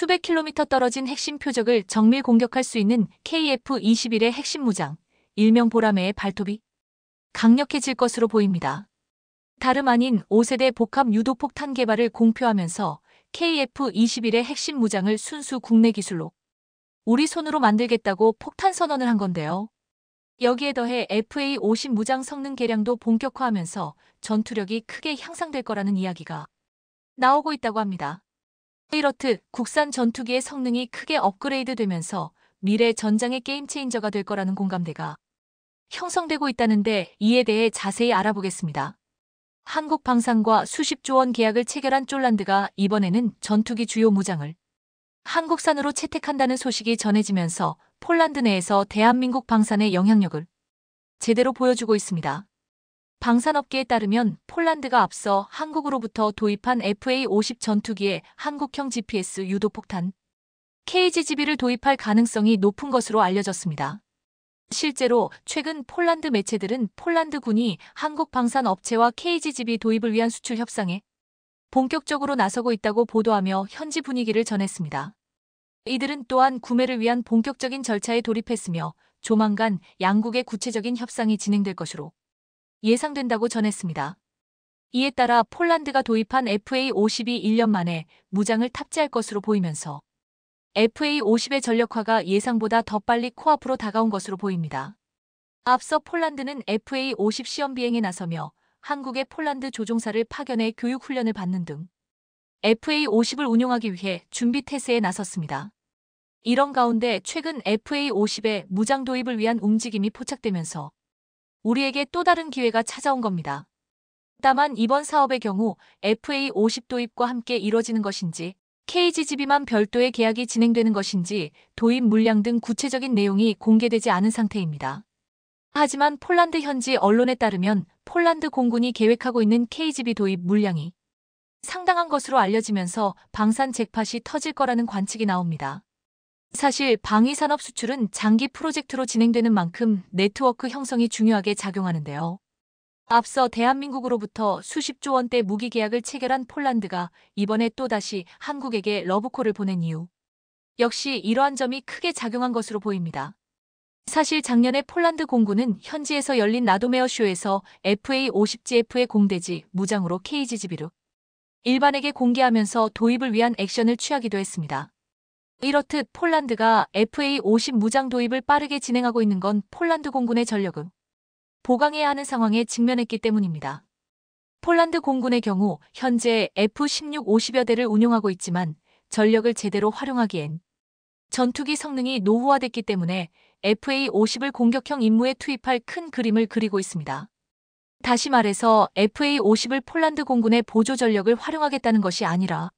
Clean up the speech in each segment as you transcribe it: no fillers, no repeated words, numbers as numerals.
수백 킬로미터 떨어진 핵심 표적을 정밀 공격할 수 있는 KF-21의 핵심 무장, 일명 보라매의 발톱이 강력해질 것으로 보입니다. 다름 아닌 5세대 복합 유도폭탄 개발을 공표하면서 KF-21의 핵심 무장을 순수 국내 기술로 우리 손으로 만들겠다고 폭탄 선언을 한 건데요. 여기에 더해 FA-50 무장 성능 개량도 본격화하면서 전투력이 크게 향상될 거라는 이야기가 나오고 있다고 합니다. 이렇듯 국산 전투기의 성능이 크게 업그레이드 되면서 미래 전장의 게임 체인저가 될 거라는 공감대가 형성되고 있다는데 이에 대해 자세히 알아보겠습니다. 한국방산과 수십조 원 계약을 체결한 쫄란드가 이번에는 전투기 주요 무장을 한국산으로 채택한다는 소식이 전해지면서 폴란드 내에서 대한민국 방산의 영향력을 제대로 보여주고 있습니다. 방산업계에 따르면 폴란드가 앞서 한국으로부터 도입한 FA-50 전투기에 한국형 GPS 유도폭탄 KGGB를 도입할 가능성이 높은 것으로 알려졌습니다. 실제로 최근 폴란드 매체들은 폴란드 군이 한국 방산 업체와 KGGB 도입을 위한 수출 협상에 본격적으로 나서고 있다고 보도하며 현지 분위기를 전했습니다. 이들은 또한 구매를 위한 본격적인 절차에 돌입했으며 조만간 양국의 구체적인 협상이 진행될 것으로 예상된다고 전했습니다. 이에 따라 폴란드가 도입한 FA-50이 1년 만에 무장을 탑재할 것으로 보이면서 FA-50의 전력화가 예상보다 더 빨리 코앞으로 다가온 것으로 보입니다. 앞서 폴란드는 FA-50 시험 비행에 나서며 한국의 폴란드 조종사를 파견해 교육 훈련을 받는 등 FA-50을 운용하기 위해 준비 태세에 나섰습니다. 이런 가운데 최근 FA-50의 무장 도입을 위한 움직임이 포착되면서 우리에게 또 다른 기회가 찾아온 겁니다. 다만 이번 사업의 경우 FA-50 도입과 함께 이뤄지는 것인지 KGGB만 별도의 계약이 진행되는 것인지 도입 물량 등 구체적인 내용이 공개되지 않은 상태입니다. 하지만 폴란드 현지 언론에 따르면 폴란드 공군이 계획하고 있는 KGB 도입 물량이 상당한 것으로 알려지면서 방산 잭팟이 터질 거라는 관측이 나옵니다. 사실 방위산업 수출은 장기 프로젝트로 진행되는 만큼 네트워크 형성이 중요하게 작용하는데요. 앞서 대한민국으로부터 수십조 원대 무기 계약을 체결한 폴란드가 이번에 또다시 한국에게 러브콜을 보낸 이유 역시 이러한 점이 크게 작용한 것으로 보입니다. 사실 작년에 폴란드 공군은 현지에서 열린 라도메어 쇼에서 FA-50GF의 공대지 무장으로 KGGB를 일반에게 공개하면서 도입을 위한 액션을 취하기도 했습니다. 이렇듯 폴란드가 FA-50 무장 도입을 빠르게 진행하고 있는 건 폴란드 공군의 전력을 보강해야 하는 상황에 직면했기 때문입니다. 폴란드 공군의 경우 현재 F-16 50여 대를 운용하고 있지만 전력을 제대로 활용하기엔 전투기 성능이 노후화됐기 때문에 FA-50을 공격형 임무에 투입할 큰 그림을 그리고 있습니다. 다시 말해서 FA-50을 폴란드 공군의 보조 전력을 활용하겠다는 것이 아니라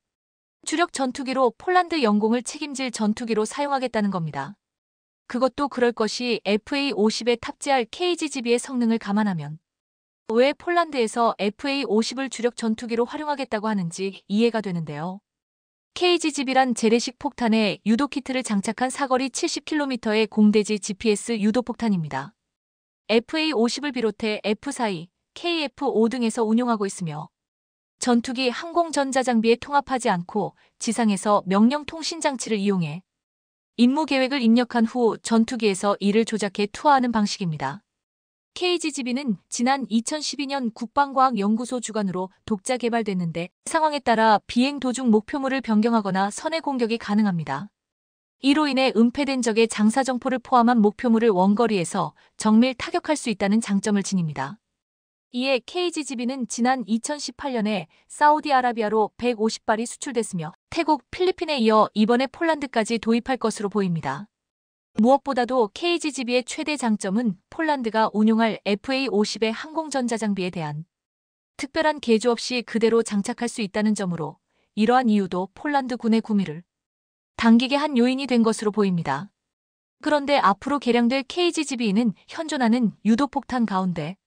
주력 전투기로 폴란드 영공을 책임질 전투기로 사용하겠다는 겁니다. 그것도 그럴 것이 FA-50에 탑재할 KGGB의 성능을 감안하면 왜 폴란드에서 FA-50을 주력 전투기로 활용하겠다고 하는지 이해가 되는데요. KGGB란 재래식 폭탄에 유도 키트를 장착한 사거리 70km의 공대지 GPS 유도폭탄입니다. FA-50을 비롯해 F-42, KF-5 등에서 운용하고 있으며 전투기 항공전자장비에 통합하지 않고 지상에서 명령 통신 장치를 이용해 임무 계획을 입력한 후 전투기에서 이를 조작해 투하하는 방식입니다. KGGB는 지난 2012년 국방과학연구소 주관으로 독자 개발됐는데 상황에 따라 비행 도중 목표물을 변경하거나 선해 공격이 가능합니다. 이로 인해 은폐된 적의 장사정포를 포함한 목표물을 원거리에서 정밀 타격할 수 있다는 장점을 지닙니다. 이에 KGGB는 지난 2018년에 사우디아라비아로 150발이 수출됐으며 태국, 필리핀에 이어 이번에 폴란드까지 도입할 것으로 보입니다. 무엇보다도 KGGB의 최대 장점은 폴란드가 운용할 FA-50의 항공전자장비에 대한 특별한 개조 없이 그대로 장착할 수 있다는 점으로 이러한 이유도 폴란드 군의 구매를 당기게 한 요인이 된 것으로 보입니다. 그런데 앞으로 개량될 KGGB는 현존하는 유도폭탄 가운데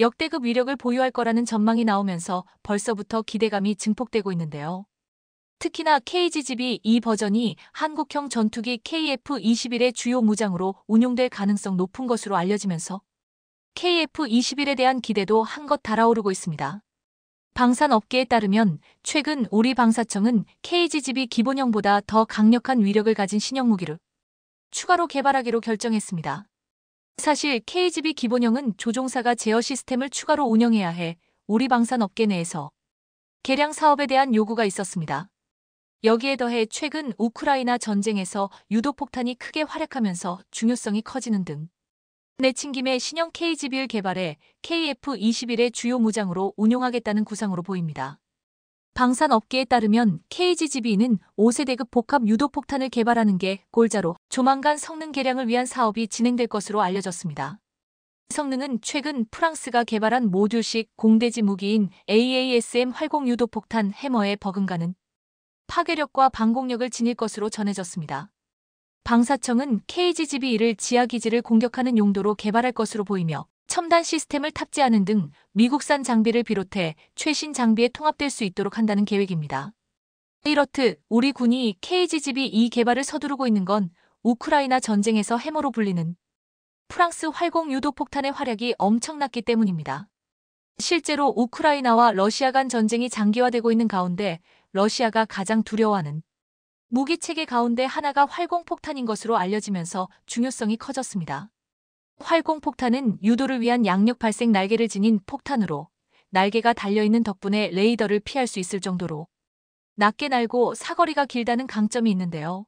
역대급 위력을 보유할 거라는 전망이 나오면서 벌써부터 기대감이 증폭되고 있는데요. 특히나 KGGB 2 버전이 한국형 전투기 KF-21의 주요 무장으로 운용될 가능성 높은 것으로 알려지면서 KF-21에 대한 기대도 한껏 달아오르고 있습니다. 방산업계에 따르면 최근 우리 방사청은 KGGB 기본형보다 더 강력한 위력을 가진 신형무기를 추가로 개발하기로 결정했습니다. 사실 KGB 기본형은 조종사가 제어 시스템을 추가로 운영해야 해 우리 방산업계 내에서 개량 사업에 대한 요구가 있었습니다. 여기에 더해 최근 우크라이나 전쟁에서 유도폭탄이 크게 활약하면서 중요성이 커지는 등 내친김에 신형 KGB를 개발해 KF-21의 주요 무장으로 운용하겠다는 구상으로 보입니다. 방산업계에 따르면 KGGB는 5세대급 복합 유도폭탄을 개발하는 게 골자로 조만간 성능 개량을 위한 사업이 진행될 것으로 알려졌습니다. 성능은 최근 프랑스가 개발한 모듈식 공대지 무기인 AASM 활공 유도폭탄 해머에 버금가는 파괴력과 방공력을 지닐 것으로 전해졌습니다. 방사청은 KGGB-1을 지하기지를 공격하는 용도로 개발할 것으로 보이며 첨단 시스템을 탑재하는 등 미국산 장비를 비롯해 최신 장비에 통합될 수 있도록 한다는 계획입니다. 이렇듯 우리 군이 KGGB-2 개발을 서두르고 있는 건 우크라이나 전쟁에서 해머로 불리는 프랑스 활공 유도폭탄의 활약이 엄청났기 때문입니다. 실제로 우크라이나와 러시아 간 전쟁이 장기화되고 있는 가운데 러시아가 가장 두려워하는 무기체계 가운데 하나가 활공폭탄인 것으로 알려지면서 중요성이 커졌습니다. 활공폭탄은 유도를 위한 양력 발생 날개를 지닌 폭탄으로 날개가 달려있는 덕분에 레이더를 피할 수 있을 정도로 낮게 날고 사거리가 길다는 강점이 있는데요.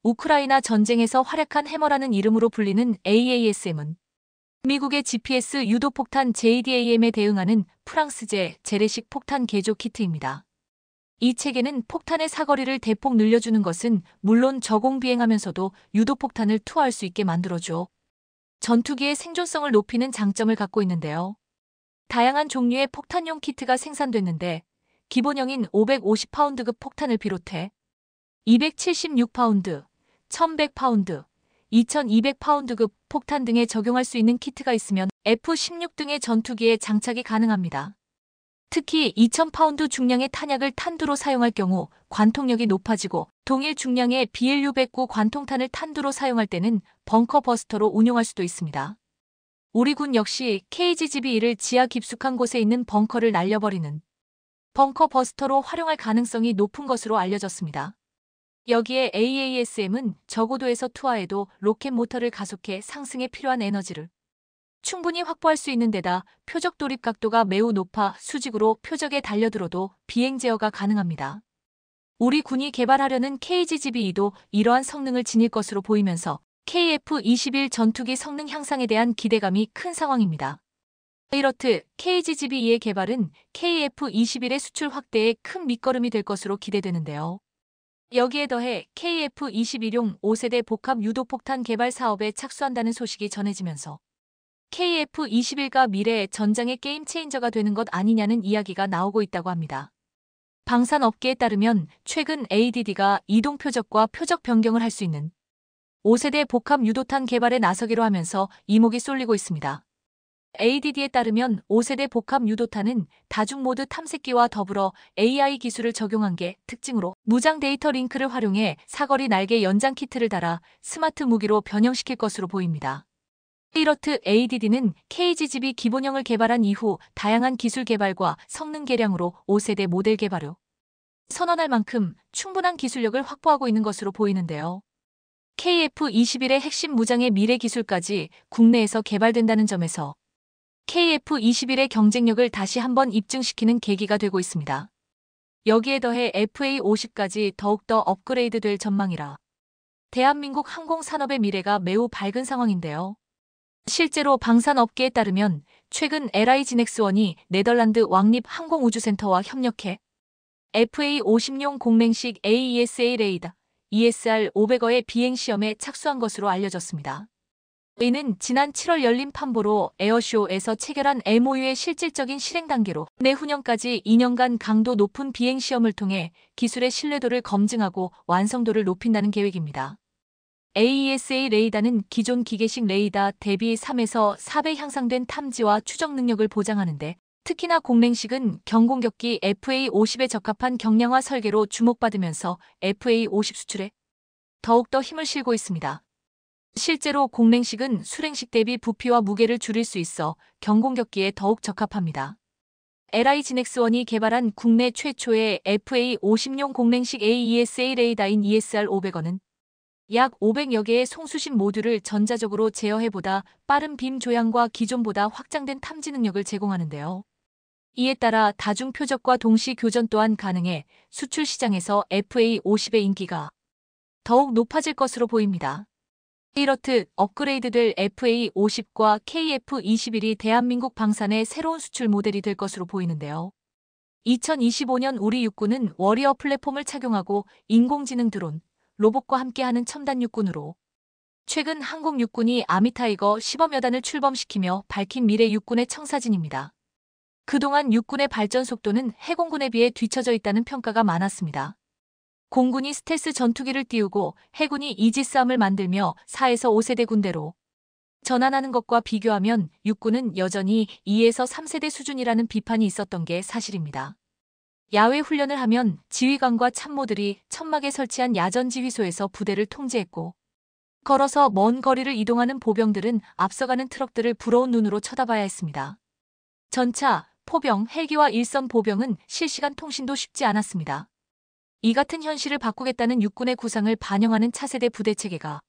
우크라이나 전쟁에서 활약한 해머라는 이름으로 불리는 AASM은 미국의 GPS 유도폭탄 JDAM에 대응하는 프랑스제 재래식 폭탄 개조 키트입니다. 이 체계는 폭탄의 사거리를 대폭 늘려주는 것은 물론 저공비행하면서도 유도폭탄을 투하할 수 있게 만들어줘 전투기의 생존성을 높이는 장점을 갖고 있는데요. 다양한 종류의 폭탄용 키트가 생산됐는데 기본형인 550파운드급 폭탄을 비롯해 276파운드, 1100파운드, 2200파운드급 폭탄 등에 적용할 수 있는 키트가 있으면 F-16 등의 전투기에 장착이 가능합니다. 특히 2000파운드 중량의 탄약을 탄두로 사용할 경우 관통력이 높아지고 동일 중량의 BLU-109 관통탄을 탄두로 사용할 때는 벙커 버스터로 운용할 수도 있습니다. 우리 군 역시 KGGB-1을 지하 깊숙한 곳에 있는 벙커를 날려버리는 벙커 버스터로 활용할 가능성이 높은 것으로 알려졌습니다. 여기에 AASM은 저고도에서 투하해도 로켓 모터를 가속해 상승에 필요한 에너지를 충분히 확보할 수 있는 데다 표적 돌입 각도가 매우 높아 수직으로 표적에 달려들어도 비행 제어가 가능합니다. 우리 군이 개발하려는 KGGB-2도 이러한 성능을 지닐 것으로 보이면서 KF-21 전투기 성능 향상에 대한 기대감이 큰 상황입니다. 이렇듯 KGGB-2의 개발은 KF-21의 수출 확대에 큰 밑거름이 될 것으로 기대되는데요. 여기에 더해 KF-21용 5세대 복합 유도폭탄 개발 사업에 착수한다는 소식이 전해지면서 KF-21가 미래의 전장의 게임 체인저가 되는 것 아니냐는 이야기가 나오고 있다고 합니다. 방산업계에 따르면 최근 ADD가 이동 표적과 표적 변경을 할 수 있는 5세대 복합 유도탄 개발에 나서기로 하면서 이목이 쏠리고 있습니다. ADD에 따르면 5세대 복합 유도탄은 다중 모드 탐색기와 더불어 AI 기술을 적용한 게 특징으로 무장 데이터 링크를 활용해 사거리 날개 연장 키트를 달아 스마트 무기로 변형시킬 것으로 보입니다. 이렇듯 ADD는 KGGB 기본형을 개발한 이후 다양한 기술 개발과 성능 개량으로 5세대 모델 개발을 선언할 만큼 충분한 기술력을 확보하고 있는 것으로 보이는데요. KF-21의 핵심 무장의 미래 기술까지 국내에서 개발된다는 점에서 KF-21의 경쟁력을 다시 한번 입증시키는 계기가 되고 있습니다. 여기에 더해 FA-50까지 더욱더 업그레이드 될 전망이라 대한민국 항공산업의 미래가 매우 밝은 상황인데요. 실제로 방산업계에 따르면 최근 LI지넥스1이 네덜란드 왕립항공우주센터와 협력해 FA-50용 공랭식 AESA 레이더 ESR-500어의 비행시험에 착수한 것으로 알려졌습니다. 이는 지난 7월 열린 판보로 에어쇼에서 체결한 MOU의 실질적인 실행 단계로 내후년까지 2년간 강도 높은 비행시험을 통해 기술의 신뢰도를 검증하고 완성도를 높인다는 계획입니다. AESA 레이더는 기존 기계식 레이더 대비 3에서 4배 향상된 탐지와 추적 능력을 보장하는데 특히나 공랭식은 경공격기 FA-50에 적합한 경량화 설계로 주목받으면서 FA-50 수출에 더욱더 힘을 실고 있습니다. 실제로 공랭식은 수랭식 대비 부피와 무게를 줄일 수 있어 경공격기에 더욱 적합합니다. LI 진엑스원이 개발한 국내 최초의 FA-50용 공랭식 AESA 레이더인 ESR-500은 약 500여 개의 송수신 모듈을 전자적으로 제어해보다 빠른 빔 조향과 기존보다 확장된 탐지 능력을 제공하는데요. 이에 따라 다중 표적과 동시 교전 또한 가능해 수출 시장에서 FA-50의 인기가 더욱 높아질 것으로 보입니다. 이렇듯 업그레이드될 FA-50과 KF-21이 대한민국 방산의 새로운 수출 모델이 될 것으로 보이는데요. 2025년 우리 육군은 워리어 플랫폼을 착용하고 인공지능 드론, 로봇과 함께하는 첨단 육군으로 최근 한국 육군이 아미타이거 시범 여단을 출범시키며 밝힌 미래 육군의 청사진입니다. 그동안 육군의 발전 속도는 해공군에 비해 뒤처져 있다는 평가가 많았습니다. 공군이 스텔스 전투기를 띄우고 해군이 이지스함을 만들며 4에서 5세대 군대로 전환하는 것과 비교하면 육군은 여전히 2에서 3세대 수준이라는 비판이 있었던 게 사실입니다. 야외 훈련을 하면 지휘관과 참모들이 천막에 설치한 야전 지휘소에서 부대를 통제했고 걸어서 먼 거리를 이동하는 보병들은 앞서가는 트럭들을 부러운 눈으로 쳐다봐야 했습니다. 전차, 포병, 헬기와 일선 보병은 실시간 통신도 쉽지 않았습니다. 이 같은 현실을 바꾸겠다는 육군의 구상을 반영하는 차세대 부대 체계가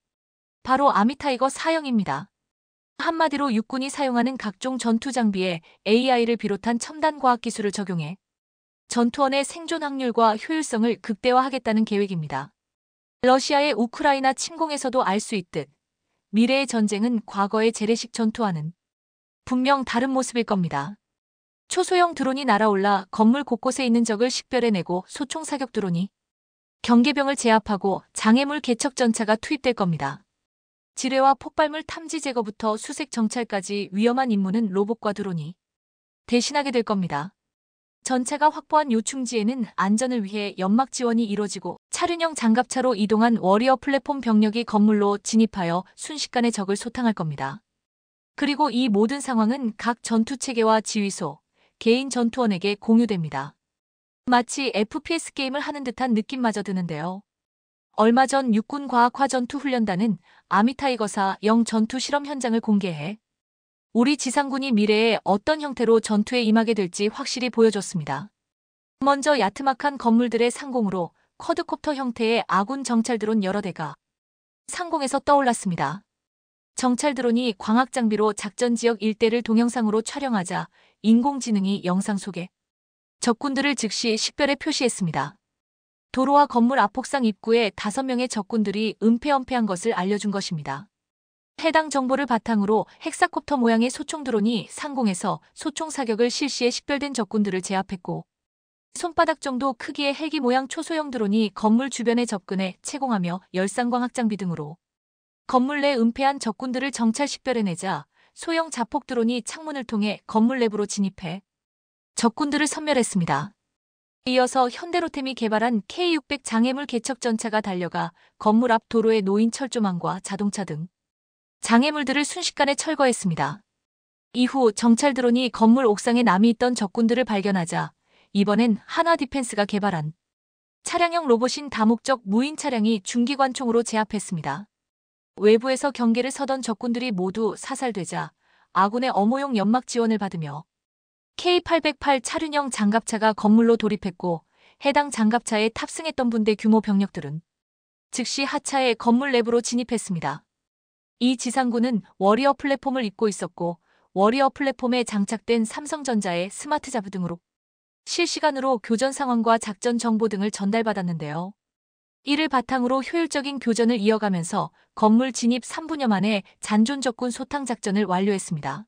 바로 아미타이거 4형입니다. 한마디로 육군이 사용하는 각종 전투 장비에 AI를 비롯한 첨단 과학기술을 적용해 전투원의 생존 확률과 효율성을 극대화하겠다는 계획입니다. 러시아의 우크라이나 침공에서도 알 수 있듯 미래의 전쟁은 과거의 재래식 전투와는 분명 다른 모습일 겁니다. 초소형 드론이 날아올라 건물 곳곳에 있는 적을 식별해내고 소총 사격 드론이 경계병을 제압하고 장애물 개척 전차가 투입될 겁니다. 지뢰와 폭발물 탐지 제거부터 수색 정찰까지 위험한 임무는 로봇과 드론이 대신하게 될 겁니다. 전차가 확보한 요충지에는 안전을 위해 연막 지원이 이뤄지고 차륜형 장갑차로 이동한 워리어 플랫폼 병력이 건물로 진입하여 순식간에 적을 소탕할 겁니다. 그리고 이 모든 상황은 각 전투체계와 지휘소, 개인 전투원에게 공유됩니다. 마치 FPS 게임을 하는 듯한 느낌마저 드는데요. 얼마 전 육군과학화전투훈련단은 아미타이거사 영 전투 실험 현장을 공개해 우리 지상군이 미래에 어떤 형태로 전투에 임하게 될지 확실히 보여줬습니다. 먼저 야트막한 건물들의 상공으로 쿼드콥터 형태의 아군 정찰 드론 여러 대가 상공에서 떠올랐습니다. 정찰 드론이 광학 장비로 작전 지역 일대를 동영상으로 촬영하자 인공지능이 영상 속에 적군들을 즉시 식별해 표시했습니다. 도로와 건물 앞옥상 입구에 5명의 적군들이 은폐엄폐한 것을 알려준 것입니다. 해당 정보를 바탕으로 헥사콥터 모양의 소총 드론이 상공에서 소총 사격을 실시해 식별된 적군들을 제압했고 손바닥 정도 크기의 헬기 모양 초소형 드론이 건물 주변에 접근해 채공하며 열상광학 장비 등으로 건물 내 은폐한 적군들을 정찰 식별해내자 소형 자폭 드론이 창문을 통해 건물 내부로 진입해 적군들을 섬멸했습니다. 이어서 현대로템이 개발한 K600 장애물 개척 전차가 달려가 건물 앞 도로에 놓인 철조망과 자동차 등 장애물들을 순식간에 철거했습니다. 이후 정찰 드론이 건물 옥상에 남이 있던 적군들을 발견하자 이번엔 한화디펜스가 개발한 차량형 로봇인 다목적 무인 차량이 중기관총으로 제압했습니다. 외부에서 경계를 서던 적군들이 모두 사살되자 아군의 엄호용 연막 지원을 받으며 K808 차륜형 장갑차가 건물로 돌입했고 해당 장갑차에 탑승했던 분대 규모 병력들은 즉시 하차해 건물 내부로 진입했습니다. 이 지상군은 워리어 플랫폼을 입고 있었고 워리어 플랫폼에 장착된 삼성전자의 스마트 자부 등으로 실시간으로 교전 상황과 작전 정보 등을 전달받았는데요. 이를 바탕으로 효율적인 교전을 이어가면서 건물 진입 3분여 만에 잔존 적군 소탕 작전을 완료했습니다.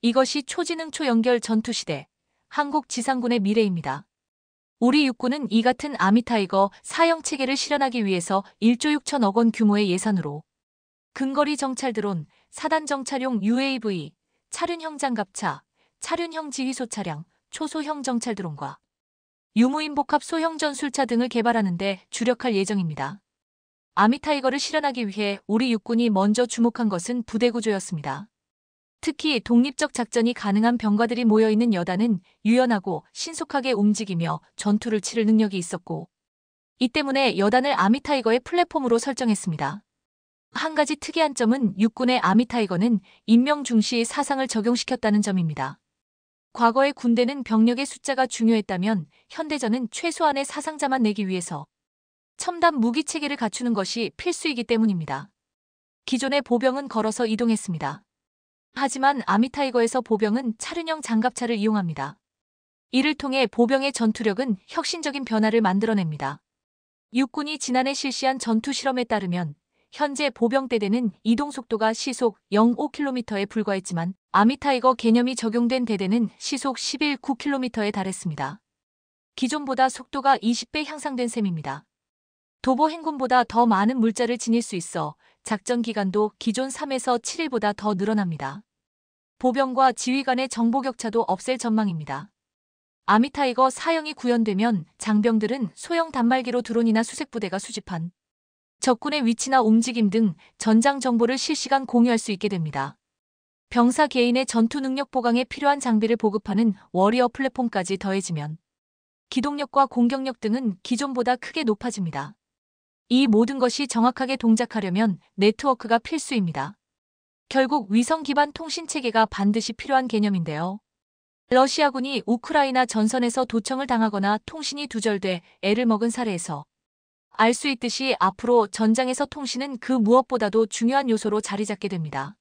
이것이 초지능 초연결 전투시대, 한국 지상군의 미래입니다. 우리 육군은 이 같은 아미타이거 4형 체계를 실현하기 위해서 1조 6천억 원 규모의 예산으로 근거리 정찰 드론, 사단 정찰용 UAV, 차륜형 장갑차, 차륜형 지휘소 차량, 초소형 정찰 드론과 유무인 복합 소형 전술차 등을 개발하는 데 주력할 예정입니다. 아미타이거를 실현하기 위해 우리 육군이 먼저 주목한 것은 부대 구조였습니다. 특히 독립적 작전이 가능한 병과들이 모여있는 여단은 유연하고 신속하게 움직이며 전투를 치를 능력이 있었고 이 때문에 여단을 아미타이거의 플랫폼으로 설정했습니다. 한 가지 특이한 점은 육군의 아미타이거는 임명 중시 사상을 적용시켰다는 점입니다. 과거의 군대는 병력의 숫자가 중요했다면 현대전은 최소한의 사상자만 내기 위해서 첨단 무기 체계를 갖추는 것이 필수이기 때문입니다. 기존의 보병은 걸어서 이동했습니다. 하지만 아미타이거에서 보병은 차륜형 장갑차를 이용합니다. 이를 통해 보병의 전투력은 혁신적인 변화를 만들어냅니다. 육군이 지난해 실시한 전투 실험에 따르면 현재 보병대대는 이동속도가 시속 0.5km에 불과했지만 아미타이거 개념이 적용된 대대는 시속 11.9km에 달했습니다. 기존보다 속도가 20배 향상된 셈입니다. 도보 행군보다 더 많은 물자를 지닐 수 있어 작전 기간도 기존 3에서 7일보다 더 늘어납니다. 보병과 지휘 간의 정보 격차도 없앨 전망입니다. 아미타이거 사형이 구현되면 장병들은 소형 단말기로 드론이나 수색부대가 수집한 적군의 위치나 움직임 등 전장 정보를 실시간 공유할 수 있게 됩니다. 병사 개인의 전투 능력 보강에 필요한 장비를 보급하는 워리어 플랫폼까지 더해지면 기동력과 공격력 등은 기존보다 크게 높아집니다. 이 모든 것이 정확하게 동작하려면 네트워크가 필수입니다. 결국 위성 기반 통신 체계가 반드시 필요한 개념인데요. 러시아군이 우크라이나 전선에서 도청을 당하거나 통신이 두절돼 애를 먹은 사례에서 알 수 있듯이 앞으로 전장에서 통신은 그 무엇보다도 중요한 요소로 자리 잡게 됩니다.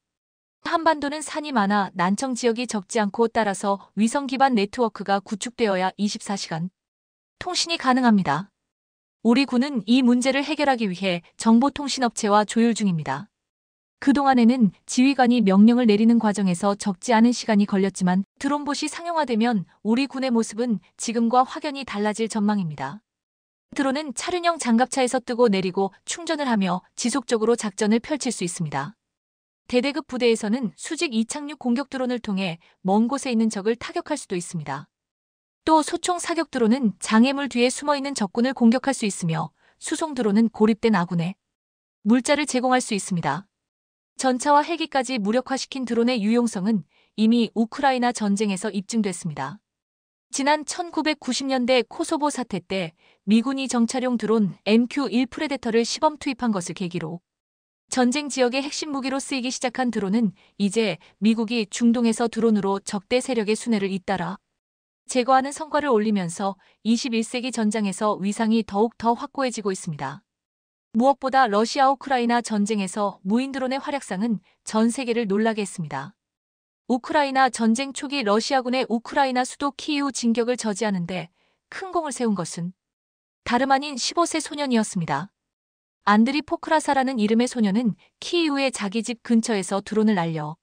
한반도는 산이 많아 난청 지역이 적지 않고 따라서 위성 기반 네트워크가 구축되어야 24시간 통신이 가능합니다. 우리 군은 이 문제를 해결하기 위해 정보통신업체와 조율 중입니다. 그동안에는 지휘관이 명령을 내리는 과정에서 적지 않은 시간이 걸렸지만 드론봇이 상용화되면 우리 군의 모습은 지금과 확연히 달라질 전망입니다. 드론은 차륜형 장갑차에서 뜨고 내리고 충전을 하며 지속적으로 작전을 펼칠 수 있습니다. 대대급 부대에서는 수직 이착륙 공격 드론을 통해 먼 곳에 있는 적을 타격할 수도 있습니다. 또 소총 사격 드론은 장애물 뒤에 숨어있는 적군을 공격할 수 있으며 수송 드론은 고립된 아군에 물자를 제공할 수 있습니다. 전차와 헬기까지 무력화시킨 드론의 유용성은 이미 우크라이나 전쟁에서 입증됐습니다. 지난 1990년대 코소보 사태 때 미군이 정찰용 드론 MQ-1 프레데터를 시범 투입한 것을 계기로 전쟁 지역의 핵심 무기로 쓰이기 시작한 드론은 이제 미국이 중동에서 드론으로 적대 세력의 순회를 잇따라 제거하는 성과를 올리면서 21세기 전장에서 위상이 더욱 더 확고해지고 있습니다. 무엇보다 러시아 우크라이나 전쟁에서 무인 드론의 활약상은 전 세계를 놀라게 했습니다. 우크라이나 전쟁 초기 러시아군의 우크라이나 수도 키이우 진격을 저지하는데 큰 공을 세운 것은 다름 아닌 15세 소년이었습니다. 안드리 포크라사라는 이름의 소년은 키이우의 자기 집 근처에서 드론을 날려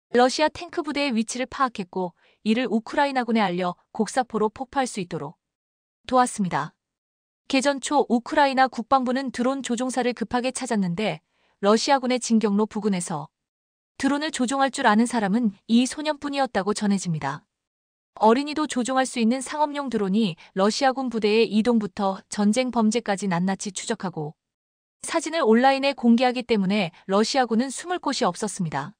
러시아 탱크 부대의 위치를 파악했고 이를 우크라이나군에 알려 곡사포로 폭파할 수 있도록 도왔습니다. 개전 초 우크라이나 국방부는 드론 조종사를 급하게 찾았는데 러시아군의 진격로 부근에서 드론을 조종할 줄 아는 사람은 이 소년뿐이었다고 전해집니다. 어린이도 조종할 수 있는 상업용 드론이 러시아군 부대의 이동부터 전쟁 범죄까지 낱낱이 추적하고 사진을 온라인에 공개하기 때문에 러시아군은 숨을 곳이 없었습니다.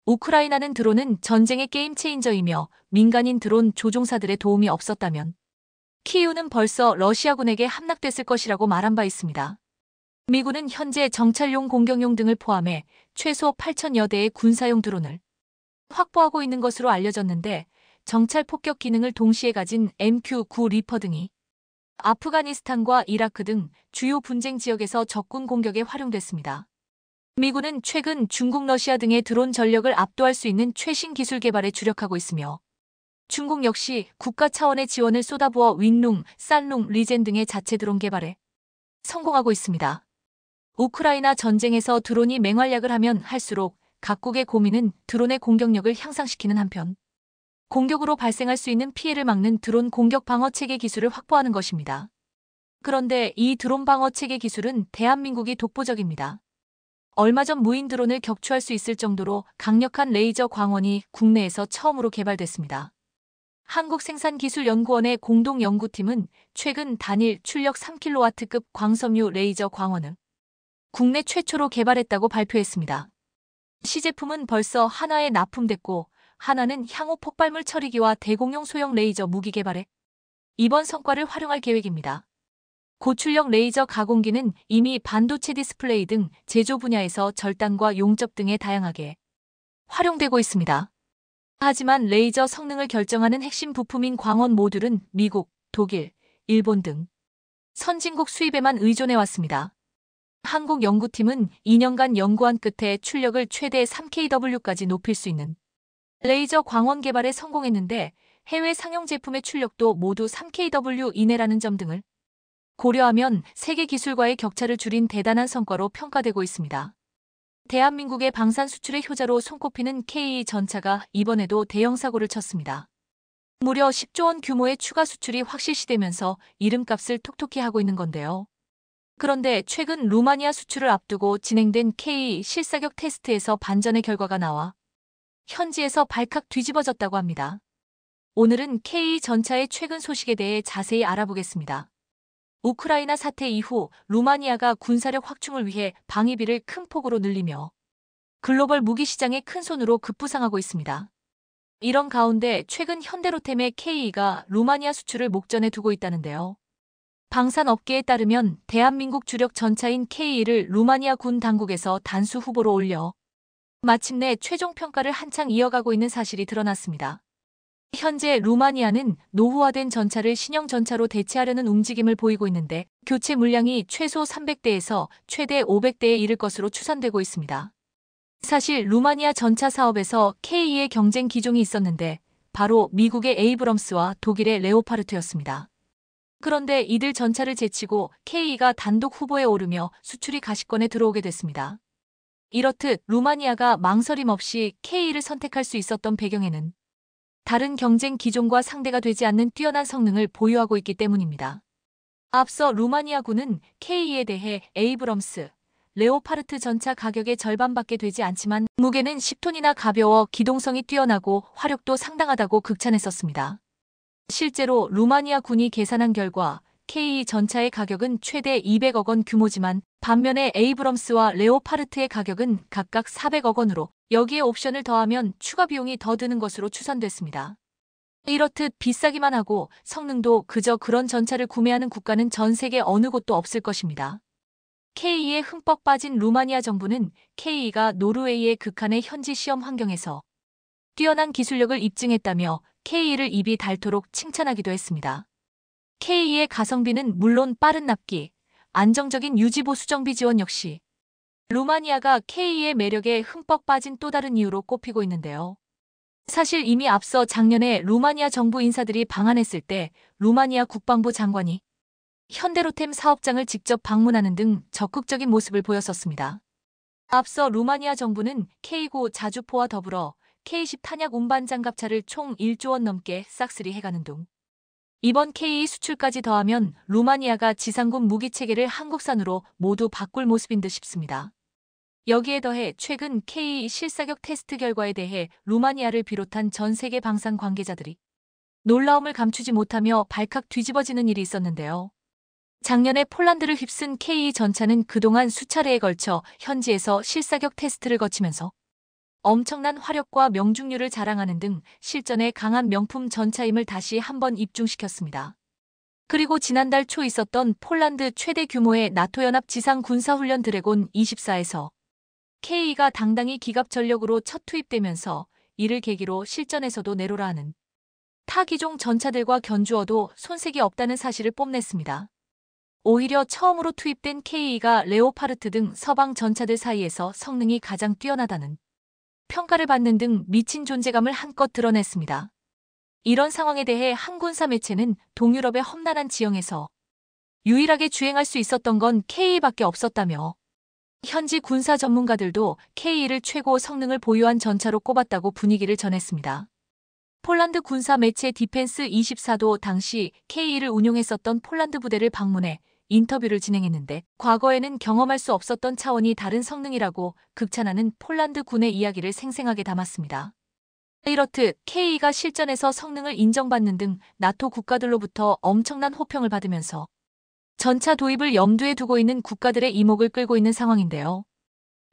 우크라이나는 드론은 전쟁의 게임 체인저이며 민간인 드론 조종사들의 도움이 없었다면 키이우는 벌써 러시아군에게 함락됐을 것이라고 말한 바 있습니다. 미군은 현재 정찰용 공격용 등을 포함해 최소 8,000여 대의 군사용 드론을 확보하고 있는 것으로 알려졌는데 정찰 폭격 기능을 동시에 가진 MQ-9 리퍼 등이 아프가니스탄과 이라크 등 주요 분쟁 지역에서 적군 공격에 활용됐습니다. 미군은 최근 중국, 러시아 등의 드론 전력을 압도할 수 있는 최신 기술 개발에 주력하고 있으며 중국 역시 국가 차원의 지원을 쏟아부어 윈룽, 산룽, 리젠 등의 자체 드론 개발에 성공하고 있습니다. 우크라이나 전쟁에서 드론이 맹활약을 하면 할수록 각국의 고민은 드론의 공격력을 향상시키는 한편 공격으로 발생할 수 있는 피해를 막는 드론 공격 방어 체계 기술을 확보하는 것입니다. 그런데 이 드론 방어 체계 기술은 대한민국이 독보적입니다. 얼마 전 무인 드론을 격추할 수 있을 정도로 강력한 레이저 광원이 국내에서 처음으로 개발됐습니다. 한국생산기술연구원의 공동연구팀은 최근 단일 출력 3kW급 광섬유 레이저 광원을 국내 최초로 개발했다고 발표했습니다. 시제품은 벌써 한화에 납품됐고 한화는 향후 폭발물 처리기와 대공용 소형 레이저 무기 개발에 이번 성과를 활용할 계획입니다. 고출력 레이저 가공기는 이미 반도체 디스플레이 등 제조 분야에서 절단과 용접 등에 다양하게 활용되고 있습니다. 하지만 레이저 성능을 결정하는 핵심 부품인 광원 모듈은 미국, 독일, 일본 등 선진국 수입에만 의존해왔습니다. 한국 연구팀은 2년간 연구한 끝에 출력을 최대 3kW까지 높일 수 있는 레이저 광원 개발에 성공했는데 해외 상용 제품의 출력도 모두 3kW 이내라는 점 등을 고려하면 세계 기술과의 격차를 줄인 대단한 성과로 평가되고 있습니다. 대한민국의 방산 수출의 효자로 손꼽히는 KE 전차가 이번에도 대형 사고를 쳤습니다. 무려 10조 원 규모의 추가 수출이 확실시되면서 이름값을 톡톡히 하고 있는 건데요. 그런데 최근 루마니아 수출을 앞두고 진행된 KE 실사격 테스트에서 반전의 결과가 나와 현지에서 발칵 뒤집어졌다고 합니다. 오늘은 KE 전차의 최근 소식에 대해 자세히 알아보겠습니다. 우크라이나 사태 이후 루마니아가 군사력 확충을 위해 방위비를 큰 폭으로 늘리며 글로벌 무기 시장의 큰손으로 급부상하고 있습니다. 이런 가운데 최근 현대로템의 KE가 루마니아 수출을 목전에 두고 있다는데요. 방산업계에 따르면 대한민국 주력 전차인 KE를 루마니아 군 당국에서 단수 후보로 올려 마침내 최종 평가를 한창 이어가고 있는 사실이 드러났습니다. 현재 루마니아는 노후화된 전차를 신형 전차로 대체하려는 움직임을 보이고 있는데 교체 물량이 최소 300대에서 최대 500대에 이를 것으로 추산되고 있습니다. 사실 루마니아 전차 사업에서 KE의 경쟁 기종이 있었는데 바로 미국의 에이브럼스와 독일의 레오파르트였습니다. 그런데 이들 전차를 제치고 KE가 단독 후보에 오르며 수출이 가시권에 들어오게 됐습니다. 이렇듯 루마니아가 망설임 없이 KE를 선택할 수 있었던 배경에는 다른 경쟁 기종과 상대가 되지 않는 뛰어난 성능을 보유하고 있기 때문입니다. 앞서 루마니아군은 KE에 대해 에이브럼스, 레오파르트 전차 가격의 절반밖에 되지 않지만 무게는 10톤이나 가벼워 기동성이 뛰어나고 화력도 상당하다고 극찬했었습니다. 실제로 루마니아 군이 계산한 결과 KE 전차의 가격은 최대 200억 원 규모지만 반면에 에이브럼스와 레오파르트의 가격은 각각 400억 원으로 여기에 옵션을 더하면 추가 비용이 더 드는 것으로 추산됐습니다. 이렇듯 비싸기만 하고 성능도 그저 그런 전차를 구매하는 국가는 전 세계 어느 곳도 없을 것입니다. KE에 흠뻑 빠진 루마니아 정부는 KE가 노르웨이의 극한의 현지 시험 환경에서 뛰어난 기술력을 입증했다며 KE를 입이 닳도록 칭찬하기도 했습니다. KE의 가성비는 물론 빠른 납기, 안정적인 유지보 수정비 지원 역시 루마니아가 KE의 매력에 흠뻑 빠진 또 다른 이유로 꼽히고 있는데요. 사실 이미 앞서 작년에 루마니아 정부 인사들이 방한했을 때 루마니아 국방부 장관이 현대로템 사업장을 직접 방문하는 등 적극적인 모습을 보였었습니다. 앞서 루마니아 정부는 K9 자주포와 더불어 K10 탄약 운반 장갑차를 총 1조 원 넘게 싹쓸이 해가는 둥. 이번 KE 수출까지 더하면 루마니아가 지상군 무기체계를 한국산으로 모두 바꿀 모습인 듯 싶습니다. 여기에 더해 최근 KE 실사격 테스트 결과에 대해 루마니아를 비롯한 전 세계 방산 관계자들이 놀라움을 감추지 못하며 발칵 뒤집어지는 일이 있었는데요. 작년에 폴란드를 휩쓴 KE 전차는 그동안 수차례에 걸쳐 현지에서 실사격 테스트를 거치면서 엄청난 화력과 명중률을 자랑하는 등 실전에 강한 명품 전차임을 다시 한번 입증시켰습니다. 그리고 지난달 초 있었던 폴란드 최대 규모의 나토 연합 지상 군사훈련 드래곤 24에서 KE가 당당히 기갑 전력으로 첫 투입되면서 이를 계기로 실전에서도 내로라 하는 타 기종 전차들과 견주어도 손색이 없다는 사실을 뽐냈습니다. 오히려 처음으로 투입된 KE가 레오파르트 등 서방 전차들 사이에서 성능이 가장 뛰어나다는 평가를 받는 등 미친 존재감을 한껏 드러냈습니다. 이런 상황에 대해 한 군사 매체는 동유럽의 험난한 지형에서 유일하게 주행할 수 있었던 건 KE밖에 없었다며 현지 군사 전문가들도 KE를 최고 성능을 보유한 전차로 꼽았다고 분위기를 전했습니다. 폴란드 군사 매체 디펜스 24도 당시 KE를 운용했었던 폴란드 부대를 방문해 인터뷰를 진행했는데 과거에는 경험할 수 없었던 차원이 다른 성능이라고 극찬하는 폴란드 군의 이야기를 생생하게 담았습니다. 이렇듯 KE가 실전에서 성능을 인정받는 등 나토 국가들로부터 엄청난 호평을 받으면서 전차 도입을 염두에 두고 있는 국가들의 이목을 끌고 있는 상황인데요.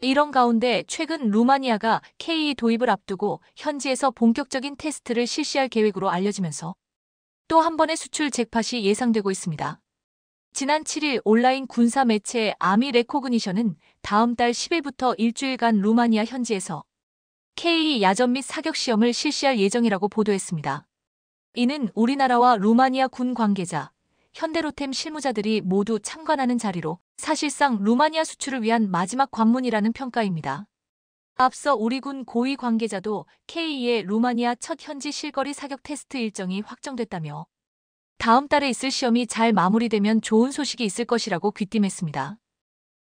이런 가운데 최근 루마니아가 KE 도입을 앞두고 현지에서 본격적인 테스트를 실시할 계획으로 알려지면서 또 한 번의 수출 잭팟이 예상되고 있습니다. 지난 7일 온라인 군사 매체 아미 레코그니션은 다음 달 10일부터 일주일간 루마니아 현지에서 K 야전 및 사격 시험을 실시할 예정이라고 보도했습니다. 이는 우리나라와 루마니아 군 관계자, 현대로템 실무자들이 모두 참관하는 자리로 사실상 루마니아 수출을 위한 마지막 관문이라는 평가입니다. 앞서 우리 군 고위 관계자도 K의 루마니아 첫 현지 실거리 사격 테스트 일정이 확정됐다며 다음 달에 있을 시험이 잘 마무리되면 좋은 소식이 있을 것이라고 귀띔했습니다.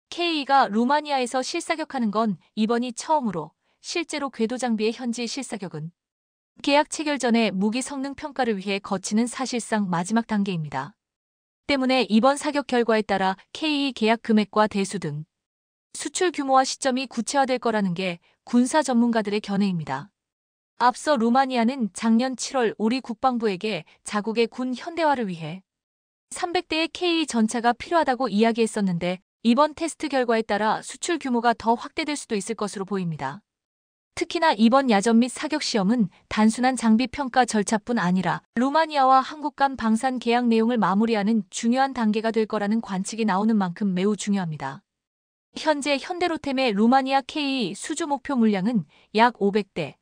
K가 루마니아에서 실사격하는 건 이번이 처음으로 실제로 궤도 장비의 현지 실사격은 계약 체결 전에 무기 성능 평가를 위해 거치는 사실상 마지막 단계입니다. 때문에 이번 사격 결과에 따라 K 계약 금액과 대수 등 수출 규모와 시점이 구체화될 거라는 게 군사 전문가들의 견해입니다. 앞서 루마니아는 작년 7월 우리 국방부에게 자국의 군 현대화를 위해 300대의 K 전차가 필요하다고 이야기했었는데 이번 테스트 결과에 따라 수출 규모가 더 확대될 수도 있을 것으로 보입니다. 특히나 이번 야전 및 사격 시험은 단순한 장비 평가 절차뿐 아니라 루마니아와 한국 간 방산 계약 내용을 마무리하는 중요한 단계가 될 거라는 관측이 나오는 만큼 매우 중요합니다. 현재 현대로템의 루마니아 K 수주 목표 물량은 약 500대,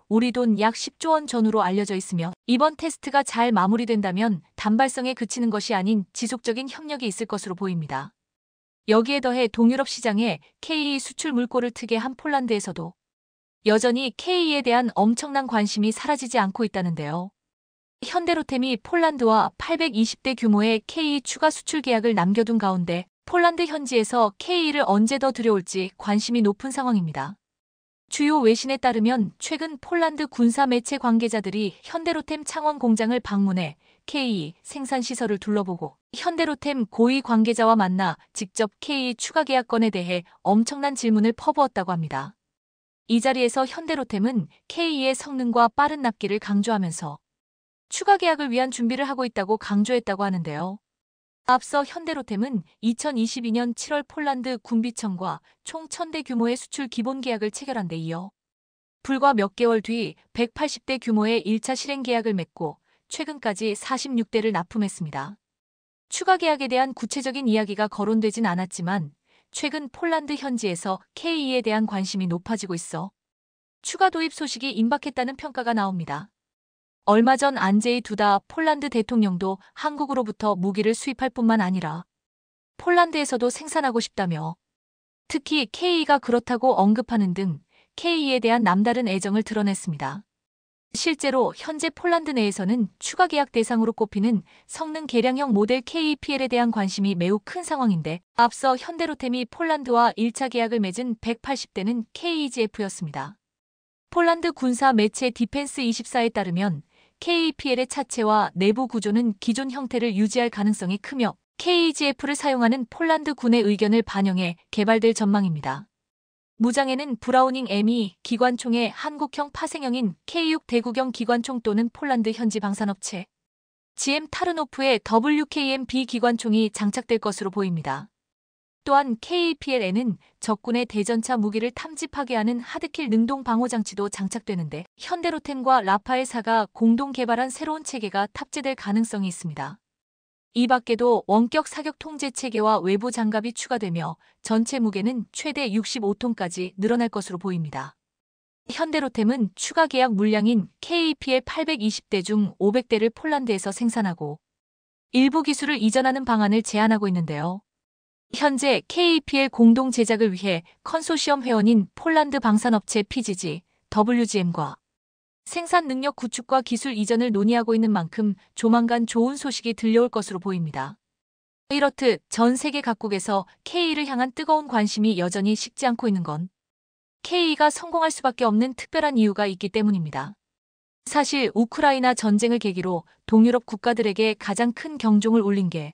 우리 돈 약 10조 원 전후로 알려져 있으며 이번 테스트가 잘 마무리된다면 단발성에 그치는 것이 아닌 지속적인 협력이 있을 것으로 보입니다. 여기에 더해 동유럽 시장에 K 수출 물꼬를 트게 한 폴란드에서도 여전히 K에 대한 엄청난 관심이 사라지지 않고 있다는데요. 현대로템이 폴란드와 820대 규모의 K 추가 수출 계약을 남겨둔 가운데 폴란드 현지에서 K를 언제 더 들여올지 관심이 높은 상황입니다. 주요 외신에 따르면 최근 폴란드 군사 매체 관계자들이 현대로템 창원 공장을 방문해 K 생산 시설을 둘러보고 현대로템 고위 관계자와 만나 직접 K 추가 계약건에 대해 엄청난 질문을 퍼부었다고 합니다. 이 자리에서 현대로템은 K의 성능과 빠른 납기를 강조하면서 추가 계약을 위한 준비를 하고 있다고 강조했다고 하는데요. 앞서 현대로템은 2022년 7월 폴란드 군비청과 총 1000대 규모의 수출 기본 계약을 체결한 데 이어 불과 몇 개월 뒤 180대 규모의 1차 실행 계약을 맺고 최근까지 46대를 납품했습니다. 추가 계약에 대한 구체적인 이야기가 거론되진 않았지만 최근 폴란드 현지에서 K에 대한 관심이 높아지고 있어 추가 도입 소식이 임박했다는 평가가 나옵니다. 얼마 전 안제이 두다 폴란드 대통령도 한국으로부터 무기를 수입할 뿐만 아니라 폴란드에서도 생산하고 싶다며 특히 K가 그렇다고 언급하는 등 K에 대한 남다른 애정을 드러냈습니다. 실제로 현재 폴란드 내에서는 추가 계약 대상으로 꼽히는 성능 개량형 모델 KPL에 대한 관심이 매우 큰 상황인데 앞서 현대로템이 폴란드와 1차 계약을 맺은 180대는 KEGF였습니다. 폴란드 군사 매체 디펜스24에 따르면 KPL의 차체와 내부 구조는 기존 형태를 유지할 가능성이 크며 KEGF를 사용하는 폴란드 군의 의견을 반영해 개발될 전망입니다. 무장에는 브라우닝 M2 기관총의 한국형 파생형인 K6 대구경 기관총 또는 폴란드 현지 방산업체 GM 타르노프의 WKM-B 기관총이 장착될 것으로 보입니다. 또한 KPL에는 적군의 대전차 무기를 탐지하게 하는 하드킬 능동 방호 장치도 장착되는데 현대로템과 라파엘사가 공동 개발한 새로운 체계가 탑재될 가능성이 있습니다. 이 밖에도 원격 사격 통제 체계와 외부 장갑이 추가되며 전체 무게는 최대 65톤까지 늘어날 것으로 보입니다. 현대로템은 추가 계약 물량인 KPL 820대 중 500대를 폴란드에서 생산하고 일부 기술을 이전하는 방안을 제안하고 있는데요. 현재 KPL 공동 제작을 위해 컨소시엄 회원인 폴란드 방산업체 PGG, WGM과 생산 능력 구축과 기술 이전을 논의하고 있는 만큼 조만간 좋은 소식이 들려올 것으로 보입니다. 이렇듯 전 세계 각국에서 K를 향한 뜨거운 관심이 여전히 식지 않고 있는 건 K가 성공할 수밖에 없는 특별한 이유가 있기 때문입니다. 사실 우크라이나 전쟁을 계기로 동유럽 국가들에게 가장 큰 경종을 울린 게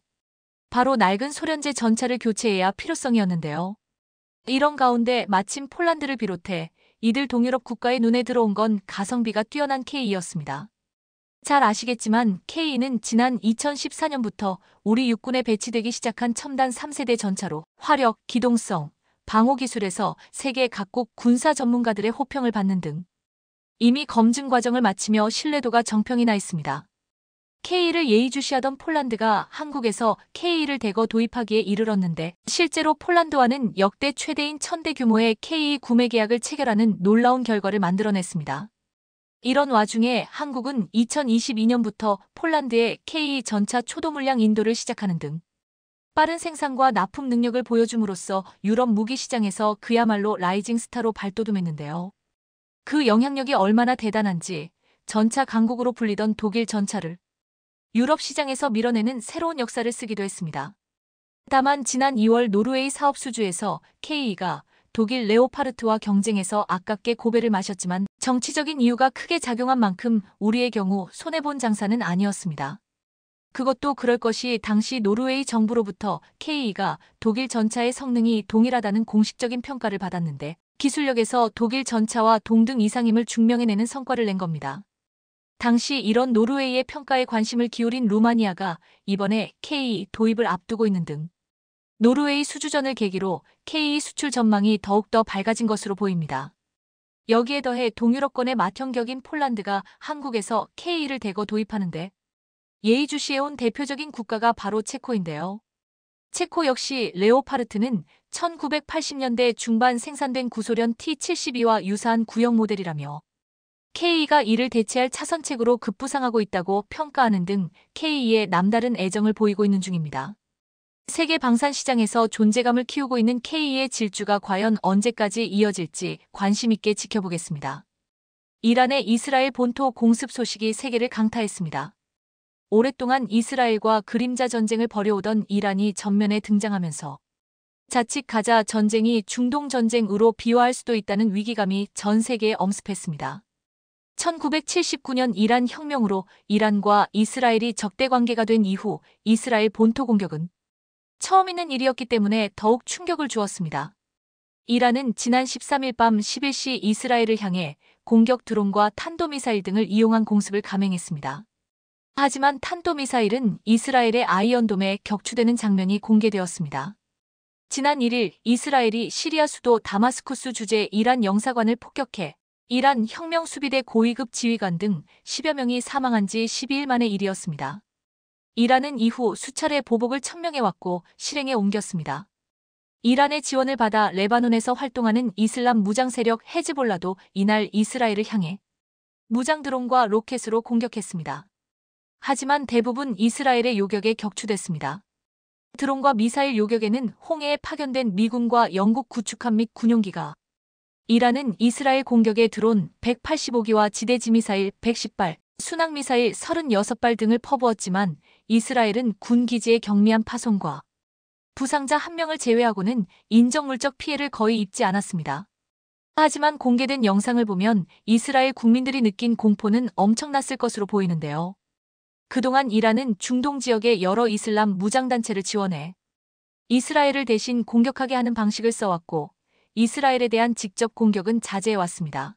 바로 낡은 소련제 전차를 교체해야 필요성이었는데요. 이런 가운데 마침 폴란드를 비롯해 이들 동유럽 국가의 눈에 들어온 건 가성비가 뛰어난 K였습니다. 잘 아시겠지만 K는 지난 2014년부터 우리 육군에 배치되기 시작한 첨단 3세대 전차로 화력, 기동성, 방호 기술에서 세계 각국 군사 전문가들의 호평을 받는 등 이미 검증 과정을 마치며 신뢰도가 정평이 나 있습니다. K를 예의주시하던 폴란드가 한국에서 K를 대거 도입하기에 이르렀는데 실제로 폴란드와는 역대 최대인 1000대 규모의 K 구매 계약을 체결하는 놀라운 결과를 만들어냈습니다. 이런 와중에 한국은 2022년부터 폴란드에 K 전차 초도 물량 인도를 시작하는 등 빠른 생산과 납품 능력을 보여줌으로써 유럽 무기 시장에서 그야말로 라이징 스타로 발돋움했는데요. 그 영향력이 얼마나 대단한지 전차 강국으로 불리던 독일 전차를 유럽 시장에서 밀어내는 새로운 역사를 쓰기도 했습니다. 다만 지난 2월 노르웨이 사업 수주에서 K가 독일 레오파르트와 경쟁해서 아깝게 고배를 마셨지만 정치적인 이유가 크게 작용한 만큼 우리의 경우 손해본 장사는 아니었습니다. 그것도 그럴 것이 당시 노르웨이 정부로부터 K가 독일 전차의 성능이 동일하다는 공식적인 평가를 받았는데 기술력에서 독일 전차와 동등 이상임을 증명해내는 성과를 낸 겁니다. 당시 이런 노르웨이의 평가에 관심을 기울인 루마니아가 이번에 K 도입을 앞두고 있는 등 노르웨이 수주전을 계기로 K 수출 전망이 더욱더 밝아진 것으로 보입니다. 여기에 더해 동유럽권의 맏형격인 폴란드가 한국에서 K를 대거 도입하는데 예의주시해온 대표적인 국가가 바로 체코인데요. 체코 역시 레오파르트는 1980년대 중반 생산된 구소련 T-72와 유사한 구형 모델이라며 K가 이를 대체할 차선책으로 급부상하고 있다고 평가하는 등 K에 남다른 애정을 보이고 있는 중입니다. 세계 방산 시장에서 존재감을 키우고 있는 K의 질주가 과연 언제까지 이어질지 관심 있게 지켜보겠습니다. 이란의 이스라엘 본토 공습 소식이 세계를 강타했습니다. 오랫동안 이스라엘과 그림자 전쟁을 벌여오던 이란이 전면에 등장하면서 자칫 가자 전쟁이 중동 전쟁으로 비화할 수도 있다는 위기감이 전 세계에 엄습했습니다. 1979년 이란 혁명으로 이란과 이스라엘이 적대 관계가 된 이후 이스라엘 본토 공격은 처음 있는 일이었기 때문에 더욱 충격을 주었습니다. 이란은 지난 13일 밤 11시 이스라엘을 향해 공격 드론과 탄도미사일 등을 이용한 공습을 감행했습니다. 하지만 탄도미사일은 이스라엘의 아이언돔에 격추되는 장면이 공개되었습니다. 지난 1일 이스라엘이 시리아 수도 다마스쿠스 주재 이란 영사관을 폭격해 이란 혁명수비대 고위급 지휘관 등 10여 명이 사망한 지 12일 만의 일이었습니다. 이란은 이후 수차례 보복을 천명해왔고 실행에 옮겼습니다. 이란의 지원을 받아 레바논에서 활동하는 이슬람 무장 세력 헤즈볼라도 이날 이스라엘을 향해 무장 드론과 로켓으로 공격했습니다. 하지만 대부분 이스라엘의 요격에 격추됐습니다. 드론과 미사일 요격에는 홍해에 파견된 미군과 영국 구축함 및 군용기가 이란은 이스라엘 공격에 드론 185기와 지대지미사일 110발, 순항미사일 36발 등을 퍼부었지만 이스라엘은 군 기지의 경미한 파손과 부상자 1명을 제외하고는 인적물적 피해를 거의 입지 않았습니다. 하지만 공개된 영상을 보면 이스라엘 국민들이 느낀 공포는 엄청났을 것으로 보이는데요. 그동안 이란은 중동 지역의 여러 이슬람 무장단체를 지원해 이스라엘을 대신 공격하게 하는 방식을 써왔고 이스라엘에 대한 직접 공격은 자제해왔습니다.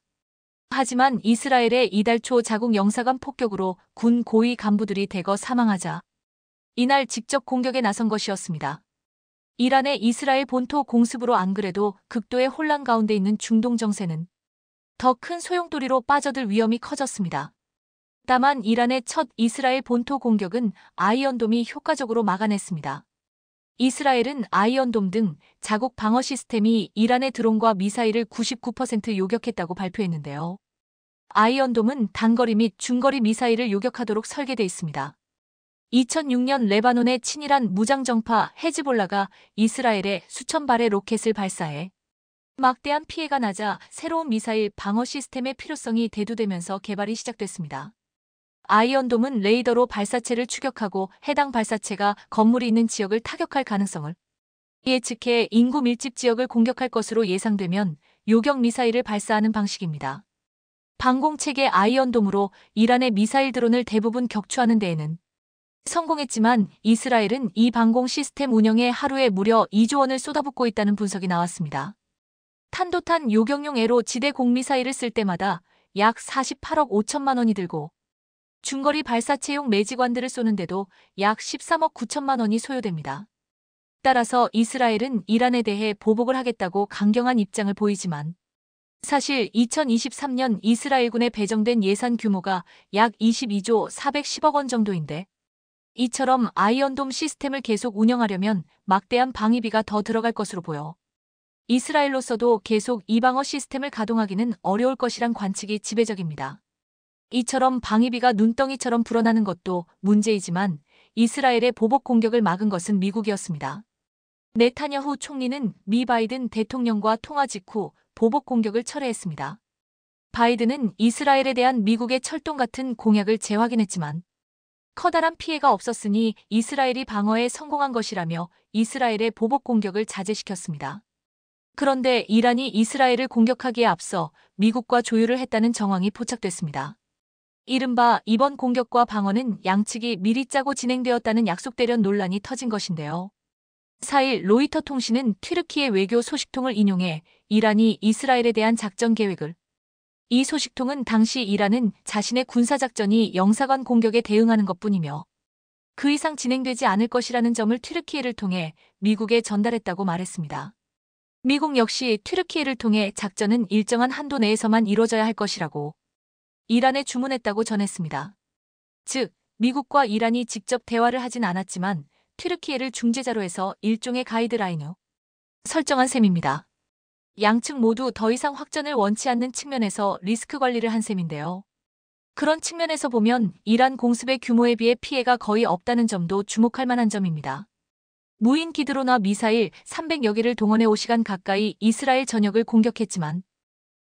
하지만 이스라엘의 이달 초 자국 영사관 폭격으로 군 고위 간부들이 대거 사망하자 이날 직접 공격에 나선 것이었습니다. 이란의 이스라엘 본토 공습으로 안 그래도 극도의 혼란 가운데 있는 중동 정세는 더 큰 소용돌이로 빠져들 위험이 커졌습니다. 다만 이란의 첫 이스라엘 본토 공격은 아이언돔이 효과적으로 막아냈습니다. 이스라엘은 아이언돔 등 자국 방어 시스템이 이란의 드론과 미사일을 99% 요격했다고 발표했는데요. 아이언돔은 단거리 및 중거리 미사일을 요격하도록 설계돼 있습니다. 2006년 레바논의 친이란 무장정파 헤즈볼라가 이스라엘에 수천 발의 로켓을 발사해 막대한 피해가 나자 새로운 미사일 방어 시스템의 필요성이 대두되면서 개발이 시작됐습니다. 아이언돔은 레이더로 발사체를 추격하고 해당 발사체가 건물이 있는 지역을 타격할 가능성을 예측해 인구 밀집 지역을 공격할 것으로 예상되면 요격 미사일을 발사하는 방식입니다. 방공체계 아이언돔으로 이란의 미사일 드론을 대부분 격추하는 데에는 성공했지만 이스라엘은 이 방공 시스템 운영에 하루에 무려 2조 원을 쏟아붓고 있다는 분석이 나왔습니다. 탄도탄 요격용 애로 지대 공미사일을 쓸 때마다 약 48억 5천만 원이 들고 중거리 발사체용 매지관들을 쏘는데도 약 13억 9천만 원이 소요됩니다. 따라서 이스라엘은 이란에 대해 보복을 하겠다고 강경한 입장을 보이지만 사실 2023년 이스라엘군에 배정된 예산 규모가 약 22조 410억 원 정도인데 이처럼 아이언돔 시스템을 계속 운영하려면 막대한 방위비가 더 들어갈 것으로 보여 이스라엘로서도 계속 이 방어 시스템을 가동하기는 어려울 것이란 관측이 지배적입니다. 이처럼 방위비가 눈덩이처럼 불어나는 것도 문제이지만 이스라엘의 보복 공격을 막은 것은 미국이었습니다. 네타냐후 총리는 미 바이든 대통령과 통화 직후 보복 공격을 철회했습니다. 바이든은 이스라엘에 대한 미국의 철동 같은 공약을 재확인했지만 커다란 피해가 없었으니 이스라엘이 방어에 성공한 것이라며 이스라엘의 보복 공격을 자제시켰습니다. 그런데 이란이 이스라엘을 공격하기에 앞서 미국과 조율을 했다는 정황이 포착됐습니다. 이른바 이번 공격과 방어는 양측이 미리 짜고 진행되었다는 약속대련 논란이 터진 것인데요. 4일 로이터 통신은 튀르키예 외교 소식통을 인용해 이란이 이스라엘에 대한 작전 계획을 이 소식통은 당시 이란은 자신의 군사작전이 영사관 공격에 대응하는 것뿐이며 그 이상 진행되지 않을 것이라는 점을 튀르키예를 통해 미국에 전달했다고 말했습니다. 미국 역시 튀르키예를 통해 작전은 일정한 한도 내에서만 이루어져야 할 것이라고 이란에 주문했다고 전했습니다. 즉, 미국과 이란이 직접 대화를 하진 않았지만 튀르키예를 중재자로 해서 일종의 가이드라인을 설정한 셈입니다. 양측 모두 더 이상 확전을 원치 않는 측면에서 리스크 관리를 한 셈인데요. 그런 측면에서 보면 이란 공습의 규모에 비해 피해가 거의 없다는 점도 주목할 만한 점입니다. 무인 기드로나 미사일 300여 개를 동원해 5시간 가까이 이스라엘 전역을 공격했지만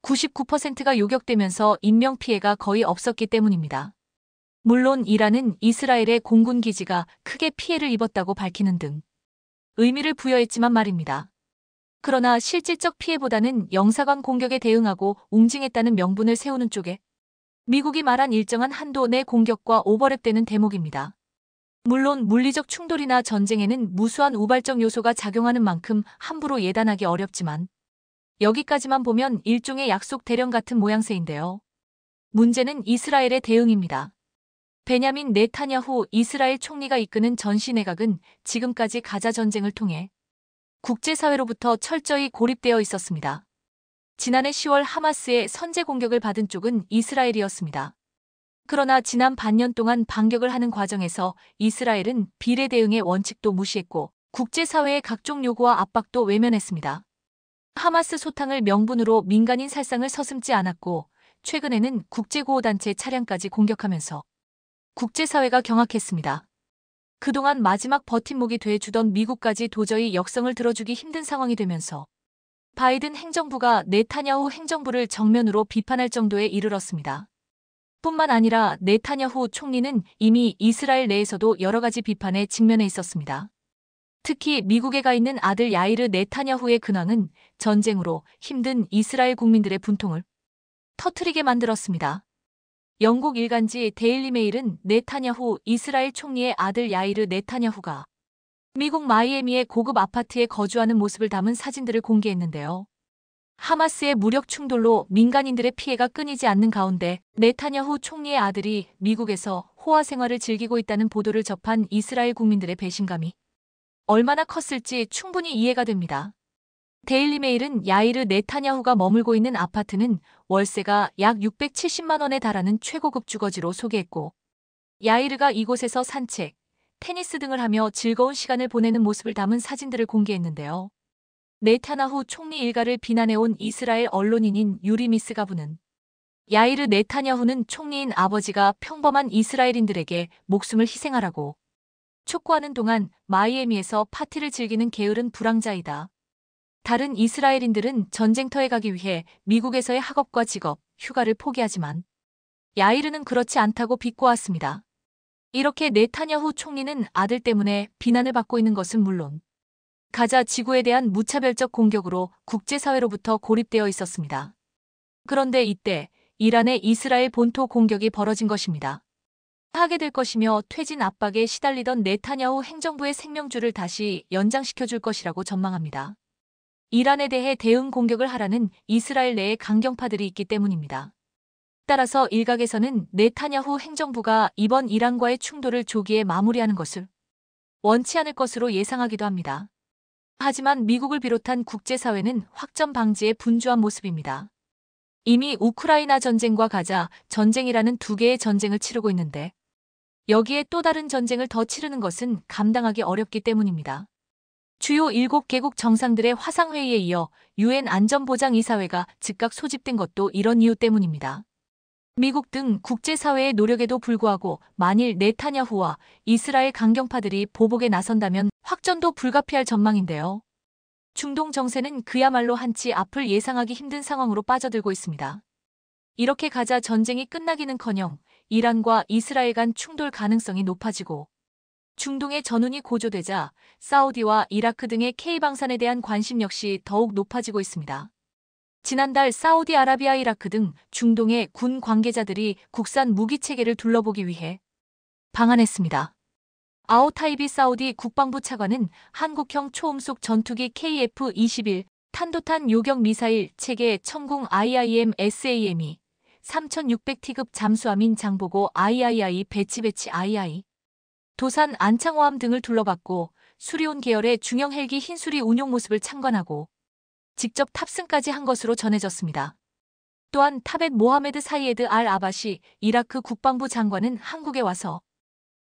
99%가 요격되면서 인명피해가 거의 없었기 때문입니다. 물론 이란은 이스라엘의 공군 기지가 크게 피해를 입었다고 밝히는 등 의미를 부여했지만 말입니다. 그러나 실질적 피해보다는 영사관 공격에 대응하고 웅징했다는 명분을 세우는 쪽에 미국이 말한 일정한 한도 내 공격과 오버랩되는 대목입니다. 물론 물리적 충돌이나 전쟁에는 무수한 우발적 요소가 작용하는 만큼 함부로 예단하기 어렵지만 여기까지만 보면 일종의 약속 대령 같은 모양새인데요. 문제는 이스라엘의 대응입니다. 베냐민 네타냐후 이스라엘 총리가 이끄는 전시 내각은 지금까지 가자 전쟁을 통해 국제사회로부터 철저히 고립되어 있었습니다. 지난해 10월 하마스의 선제 공격을 받은 쪽은 이스라엘이었습니다. 그러나 지난 반년 동안 반격을 하는 과정에서 이스라엘은 비례 대응의 원칙도 무시했고 국제사회의 각종 요구와 압박도 외면했습니다. 하마스 소탕을 명분으로 민간인 살상을 서슴지 않았고 최근에는 국제구호단체 차량까지 공격하면서 국제사회가 경악했습니다. 그동안 마지막 버팀목이 돼주던 미국까지 도저히 역성을 들어주기 힘든 상황이 되면서 바이든 행정부가 네타냐후 행정부를 정면으로 비판할 정도에 이르렀습니다. 뿐만 아니라 네타냐후 총리는 이미 이스라엘 내에서도 여러 가지 비판에 직면해 있었습니다. 특히 미국에 가 있는 아들 야이르 네타냐후의 근황은 전쟁으로 힘든 이스라엘 국민들의 분통을 터뜨리게 만들었습니다. 영국 일간지 데일리 메일은 네타냐후 이스라엘 총리의 아들 야이르 네타냐후가 미국 마이애미의 고급 아파트에 거주하는 모습을 담은 사진들을 공개했는데요. 하마스의 무력 충돌로 민간인들의 피해가 끊이지 않는 가운데 네타냐후 총리의 아들이 미국에서 호화 생활을 즐기고 있다는 보도를 접한 이스라엘 국민들의 배신감이 얼마나 컸을지 충분히 이해가 됩니다. 데일리 메일은 야이르 네타냐후가 머물고 있는 아파트는 월세가 약 670만 원에 달하는 최고급 주거지로 소개했고 야이르가 이곳에서 산책, 테니스 등을 하며 즐거운 시간을 보내는 모습을 담은 사진들을 공개했는데요. 네타냐후 총리 일가를 비난해온 이스라엘 언론인인 유리미스 가부는 야이르 네타냐후는 총리인 아버지가 평범한 이스라엘인들에게 목숨을 희생하라고 촉구하는 동안 마이애미에서 파티를 즐기는 게으른 불황자이다. 다른 이스라엘인들은 전쟁터에 가기 위해 미국에서의 학업과 직업, 휴가를 포기하지만 야이르는 그렇지 않다고 비꼬았습니다. 이렇게 네타냐후 총리는 아들 때문에 비난을 받고 있는 것은 물론 가자 지구에 대한 무차별적 공격으로 국제사회로부터 고립되어 있었습니다. 그런데 이때 이란의 이스라엘 본토 공격이 벌어진 것입니다. 하게 될 것이며 퇴진 압박에 시달리던 네타냐후 행정부의 생명줄을 다시 연장시켜줄 것이라고 전망합니다. 이란에 대해 대응 공격을 하라는 이스라엘 내의 강경파들이 있기 때문입니다. 따라서 일각에서는 네타냐후 행정부가 이번 이란과의 충돌을 조기에 마무리하는 것을 원치 않을 것으로 예상하기도 합니다. 하지만 미국을 비롯한 국제사회는 확전 방지에 분주한 모습입니다. 이미 우크라이나 전쟁과 가자 전쟁이라는 두 개의 전쟁을 치르고 있는데 여기에 또 다른 전쟁을 더 치르는 것은 감당하기 어렵기 때문입니다. 주요 7개국 정상들의 화상회의에 이어 유엔 안전보장이사회가 즉각 소집된 것도 이런 이유 때문입니다. 미국 등 국제사회의 노력에도 불구하고 만일 네타냐후와 이스라엘 강경파들이 보복에 나선다면 확전도 불가피할 전망인데요. 중동 정세는 그야말로 한치 앞을 예상하기 힘든 상황으로 빠져들고 있습니다. 이렇게 가자 전쟁이 끝나기는커녕 이란과 이스라엘 간 충돌 가능성이 높아지고 중동의 전운이 고조되자 사우디와 이라크 등의 K방산에 대한 관심 역시 더욱 높아지고 있습니다. 지난달 사우디아라비아, 이라크 등 중동의 군 관계자들이 국산 무기 체계를 둘러보기 위해 방한했습니다. 아오타이비 사우디 국방부 차관은 한국형 초음속 전투기 KF-21 탄도탄 요격 미사일 체계 천궁 IIM-SAM이 3600T급 잠수함인 장보고 III 배치 II, 도산 안창호함 등을 둘러봤고 수리온 계열의 중형 헬기 흰수리 운용 모습을 참관하고 직접 탑승까지 한 것으로 전해졌습니다. 또한 타벳 모하메드 사이에드 알 아바시 이라크 국방부 장관은 한국에 와서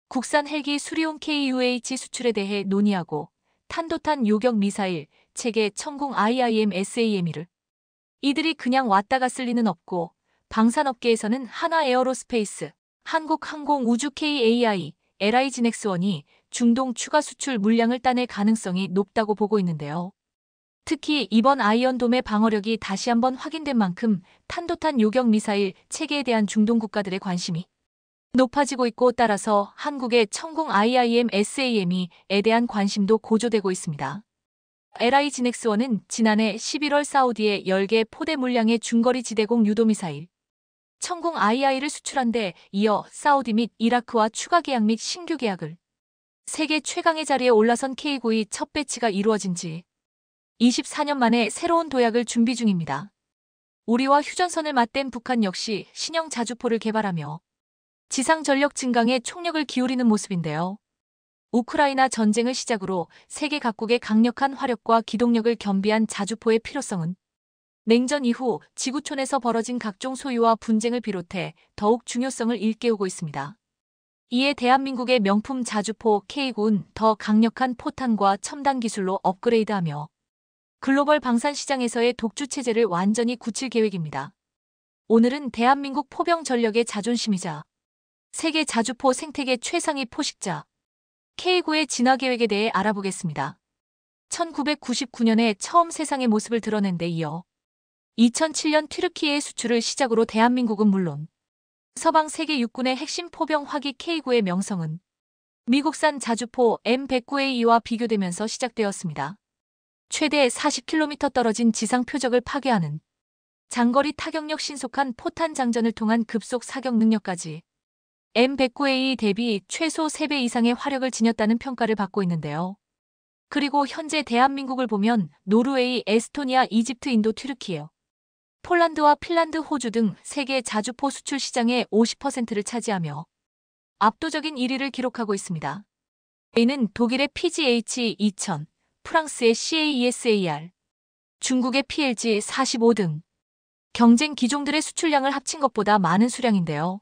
국산 헬기 수리온 KUH 수출에 대해 논의하고 탄도탄 요격 미사일 체계 천궁 IIM-SAM을 이들이 그냥 왔다 갔을 리는 없고 방산업계에서는 한화에어로스페이스, 한국항공우주 KAI, LI지넥스원이 중동 추가 수출 물량을 따낼 가능성이 높다고 보고 있는데요. 특히 이번 아이언돔의 방어력이 다시 한번 확인된 만큼 탄도탄 요격 미사일 체계에 대한 중동 국가들의 관심이 높아지고 있고 따라서 한국의 천궁 IIM-SAM에 대한 관심도 고조되고 있습니다. LI지넥스원은 지난해 11월 사우디에 10개 포대 물량의 중거리 지대공 유도미사일 천궁 II를 수출한 데 이어 사우디 및 이라크와 추가 계약 및 신규 계약을 세계 최강의 자리에 올라선 K9의 첫 배치가 이루어진 지 24년 만에 새로운 도약을 준비 중입니다. 우리와 휴전선을 맞댄 북한 역시 신형 자주포를 개발하며 지상 전력 증강에 총력을 기울이는 모습인데요. 우크라이나 전쟁을 시작으로 세계 각국의 강력한 화력과 기동력을 겸비한 자주포의 필요성은 냉전 이후 지구촌에서 벌어진 각종 소유와 분쟁을 비롯해 더욱 중요성을 일깨우고 있습니다. 이에 대한민국의 명품 자주포 K9는 더 강력한 포탄과 첨단 기술로 업그레이드하며 글로벌 방산 시장에서의 독주 체제를 완전히 굳힐 계획입니다. 오늘은 대한민국 포병 전력의 자존심이자 세계 자주포 생태계 최상위 포식자 K9의 진화 계획에 대해 알아보겠습니다. 1999년에 처음 세상의 모습을 드러낸 데 이어 2007년 튀르키예의 수출을 시작으로 대한민국은 물론 서방 세계 육군의 핵심 포병 화기 K9의 명성은 미국산 자주포 M109A2와 비교되면서 시작되었습니다. 최대 40km 떨어진 지상 표적을 파괴하는 장거리 타격력 신속한 포탄 장전을 통한 급속 사격 능력까지 M109A2 대비 최소 3배 이상의 화력을 지녔다는 평가를 받고 있는데요. 그리고 현재 대한민국을 보면 노르웨이, 에스토니아, 이집트, 인도, 튀르키예, 폴란드와 핀란드, 호주 등 세계 자주포 수출 시장의 50%를 차지하며 압도적인 1위를 기록하고 있습니다. A는 독일의 PGH-2000, 프랑스의 CAESAR, 중국의 PLG-45 등 경쟁 기종들의 수출량을 합친 것보다 많은 수량인데요.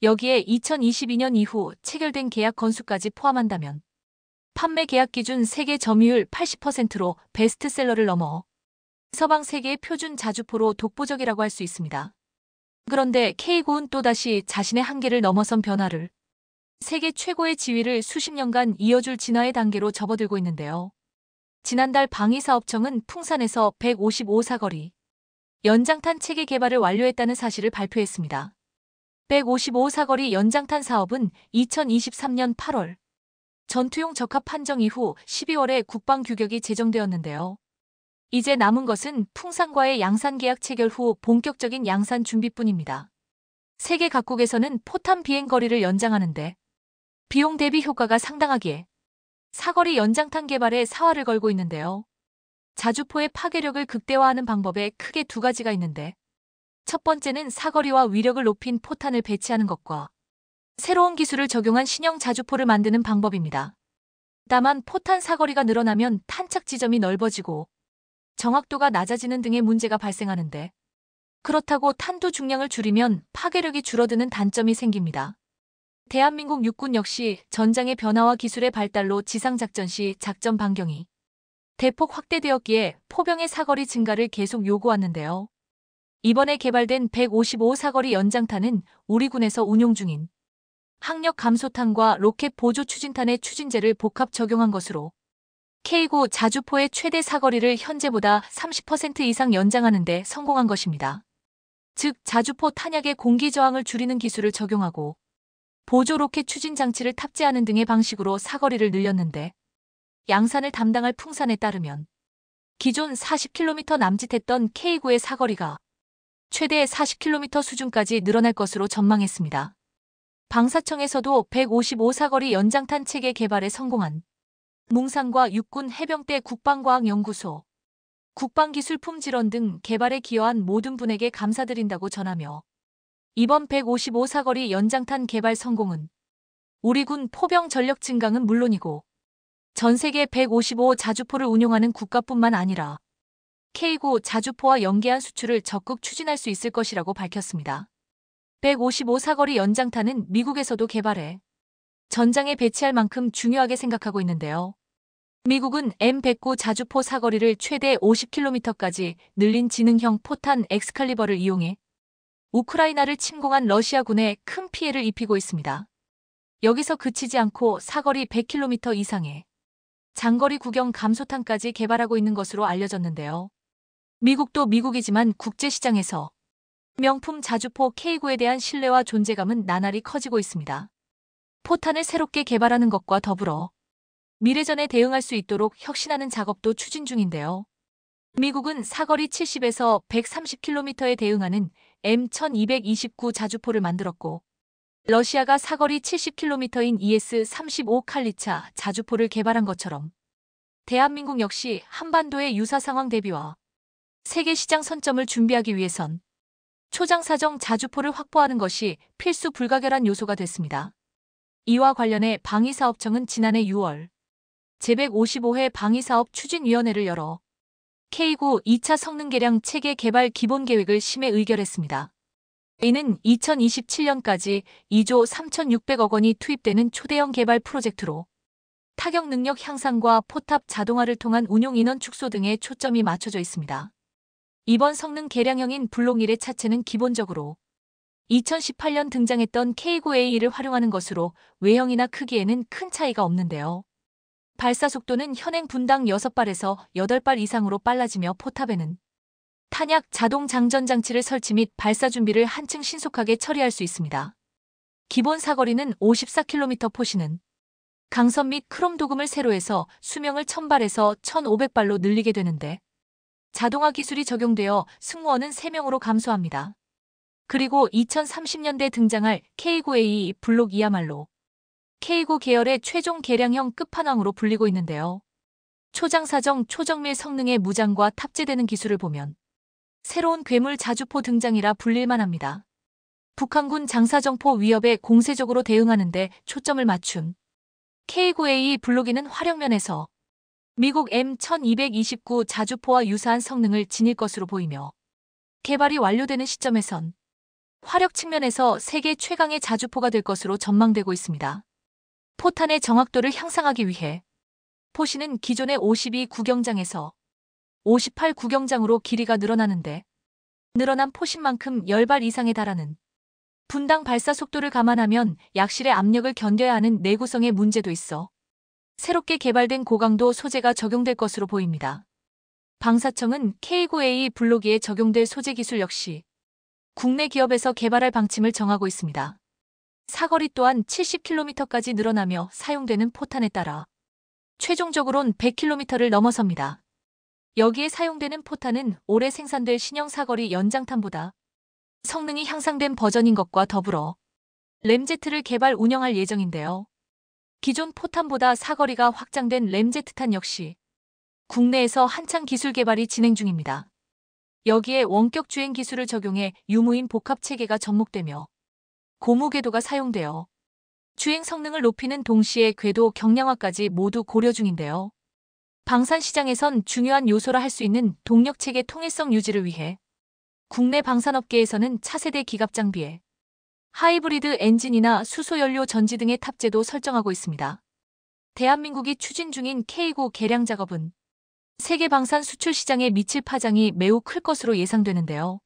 여기에 2022년 이후 체결된 계약 건수까지 포함한다면 판매 계약 기준 세계 점유율 80%로 베스트셀러를 넘어 서방 세계의 표준 자주포로 독보적이라고 할 수 있습니다. 그런데 K9는 또다시 자신의 한계를 넘어선 변화를 세계 최고의 지위를 수십 년간 이어줄 진화의 단계로 접어들고 있는데요. 지난달 방위사업청은 풍산에서 155사거리 연장탄 체계 개발을 완료했다는 사실을 발표했습니다. 155사거리 연장탄 사업은 2023년 8월 전투용 적합 판정 이후 12월에 국방규격이 제정되었는데요. 이제 남은 것은 풍산과의 양산 계약 체결 후 본격적인 양산 준비뿐입니다. 세계 각국에서는 포탄 비행 거리를 연장하는데 비용 대비 효과가 상당하기에 사거리 연장탄 개발에 사활을 걸고 있는데요. 자주포의 파괴력을 극대화하는 방법에 크게 두 가지가 있는데 첫 번째는 사거리와 위력을 높인 포탄을 배치하는 것과 새로운 기술을 적용한 신형 자주포를 만드는 방법입니다. 다만 포탄 사거리가 늘어나면 탄착 지점이 넓어지고 정확도가 낮아지는 등의 문제가 발생하는데 그렇다고 탄두 중량을 줄이면 파괴력이 줄어드는 단점이 생깁니다. 대한민국 육군 역시 전장의 변화와 기술의 발달로 지상작전 시 작전 반경이 대폭 확대되었기에 포병의 사거리 증가를 계속 요구하는데요. 이번에 개발된 155 사거리 연장탄은 우리 군에서 운용 중인 항력 감소탄과 로켓 보조 추진탄의 추진제를 복합 적용한 것으로 K9 자주포의 최대 사거리를 현재보다 30% 이상 연장하는 데 성공한 것입니다. 즉 자주포 탄약의 공기 저항을 줄이는 기술을 적용하고 보조 로켓 추진 장치를 탑재하는 등의 방식으로 사거리를 늘렸는데 양산을 담당할 풍산에 따르면 기존 40km 남짓했던 K9의 사거리가 최대 40km 수준까지 늘어날 것으로 전망했습니다. 방사청에서도 155 사거리 연장탄 체계 개발에 성공한 뭉산과 육군 해병대 국방과학연구소, 국방기술품질원 등 개발에 기여한 모든 분에게 감사드린다고 전하며 이번 155 사거리 연장탄 개발 성공은 우리 군 포병 전력 증강은 물론이고 전 세계 155 자주포를 운용하는 국가뿐만 아니라 K9 자주포와 연계한 수출을 적극 추진할 수 있을 것이라고 밝혔습니다. 155 사거리 연장탄은 미국에서도 개발해 전장에 배치할 만큼 중요하게 생각하고 있는데요. 미국은 M109 자주포 사거리를 최대 50km까지 늘린 지능형 포탄 엑스칼리버를 이용해 우크라이나를 침공한 러시아군에 큰 피해를 입히고 있습니다. 여기서 그치지 않고 사거리 100km 이상의 장거리 구경 감소탄까지 개발하고 있는 것으로 알려졌는데요. 미국도 미국이지만 국제시장에서 명품 자주포 K9에 대한 신뢰와 존재감은 나날이 커지고 있습니다. 포탄을 새롭게 개발하는 것과 더불어 미래전에 대응할 수 있도록 혁신하는 작업도 추진 중인데요. 미국은 사거리 70에서 130km에 대응하는 M1229 자주포를 만들었고 러시아가 사거리 70km인 ES-35 칼리차 자주포를 개발한 것처럼 대한민국 역시 한반도의 유사 상황 대비와 세계 시장 선점을 준비하기 위해선 초장사정 자주포를 확보하는 것이 필수 불가결한 요소가 됐습니다. 이와 관련해 방위사업청은 지난해 6월 제155회 방위사업 추진위원회를 열어 K9 2차 성능 개량 체계 개발 기본 계획을 심의 의결했습니다. 이는 2027년까지 2조 3,600억 원이 투입되는 초대형 개발 프로젝트로 타격 능력 향상과 포탑 자동화를 통한 운용 인원 축소 등에 초점이 맞춰져 있습니다. 이번 성능 개량형인 블록 1의 차체는 기본적으로 2018년 등장했던 K9A를 활용하는 것으로 외형이나 크기에는 큰 차이가 없는데요. 발사 속도는 현행 분당 6발에서 8발 이상으로 빨라지며 포탑에는 탄약 자동 장전 장치를 설치 및 발사 준비를 한층 신속하게 처리할 수 있습니다. 기본 사거리는 54km 포시는 강선 및 크롬 도금을 세로 해서 수명을 1000발에서 1500발로 늘리게 되는데 자동화 기술이 적용되어 승무원은 3명으로 감소합니다. 그리고 2030년대 등장할 K9A 블록 2야말로 K9 계열의 최종 개량형 끝판왕으로 불리고 있는데요. 초장사정 초정밀 성능의 무장과 탑재되는 기술을 보면 새로운 괴물 자주포 등장이라 불릴만합니다. 북한군 장사정포 위협에 공세적으로 대응하는 데 초점을 맞춘 K9A 블록 2는 활용면에서 미국 M1229 자주포와 유사한 성능을 지닐 것으로 보이며 개발이 완료되는 시점에선 화력 측면에서 세계 최강의 자주포가 될 것으로 전망되고 있습니다. 포탄의 정확도를 향상하기 위해 포시는 기존의 52 구경장에서 58 구경장으로 길이가 늘어나는데 늘어난 포신만큼 10발 이상에 달하는 분당 발사 속도를 감안하면 약실의 압력을 견뎌야 하는 내구성의 문제도 있어 새롭게 개발된 고강도 소재가 적용될 것으로 보입니다. 방사청은 K9A 블록 2에 적용될 소재 기술 역시 국내 기업에서 개발할 방침을 정하고 있습니다. 사거리 또한 70km까지 늘어나며 사용되는 포탄에 따라 최종적으론 100km를 넘어섭니다. 여기에 사용되는 포탄은 올해 생산될 신형 사거리 연장탄보다 성능이 향상된 버전인 것과 더불어 램제트를 개발 운영할 예정인데요. 기존 포탄보다 사거리가 확장된 램제트탄 역시 국내에서 한창 기술 개발이 진행 중입니다. 여기에 원격 주행 기술을 적용해 유무인 복합 체계가 접목되며 고무 궤도가 사용되어 주행 성능을 높이는 동시에 궤도 경량화까지 모두 고려 중인데요. 방산 시장에선 중요한 요소라 할 수 있는 동력 체계 통일성 유지를 위해 국내 방산업계에서는 차세대 기갑 장비에 하이브리드 엔진이나 수소연료 전지 등의 탑재도 설정하고 있습니다. 대한민국이 추진 중인 K9 개량 작업은 세계 방산 수출 시장에 미칠 파장이 매우 클 것으로 예상되는데요.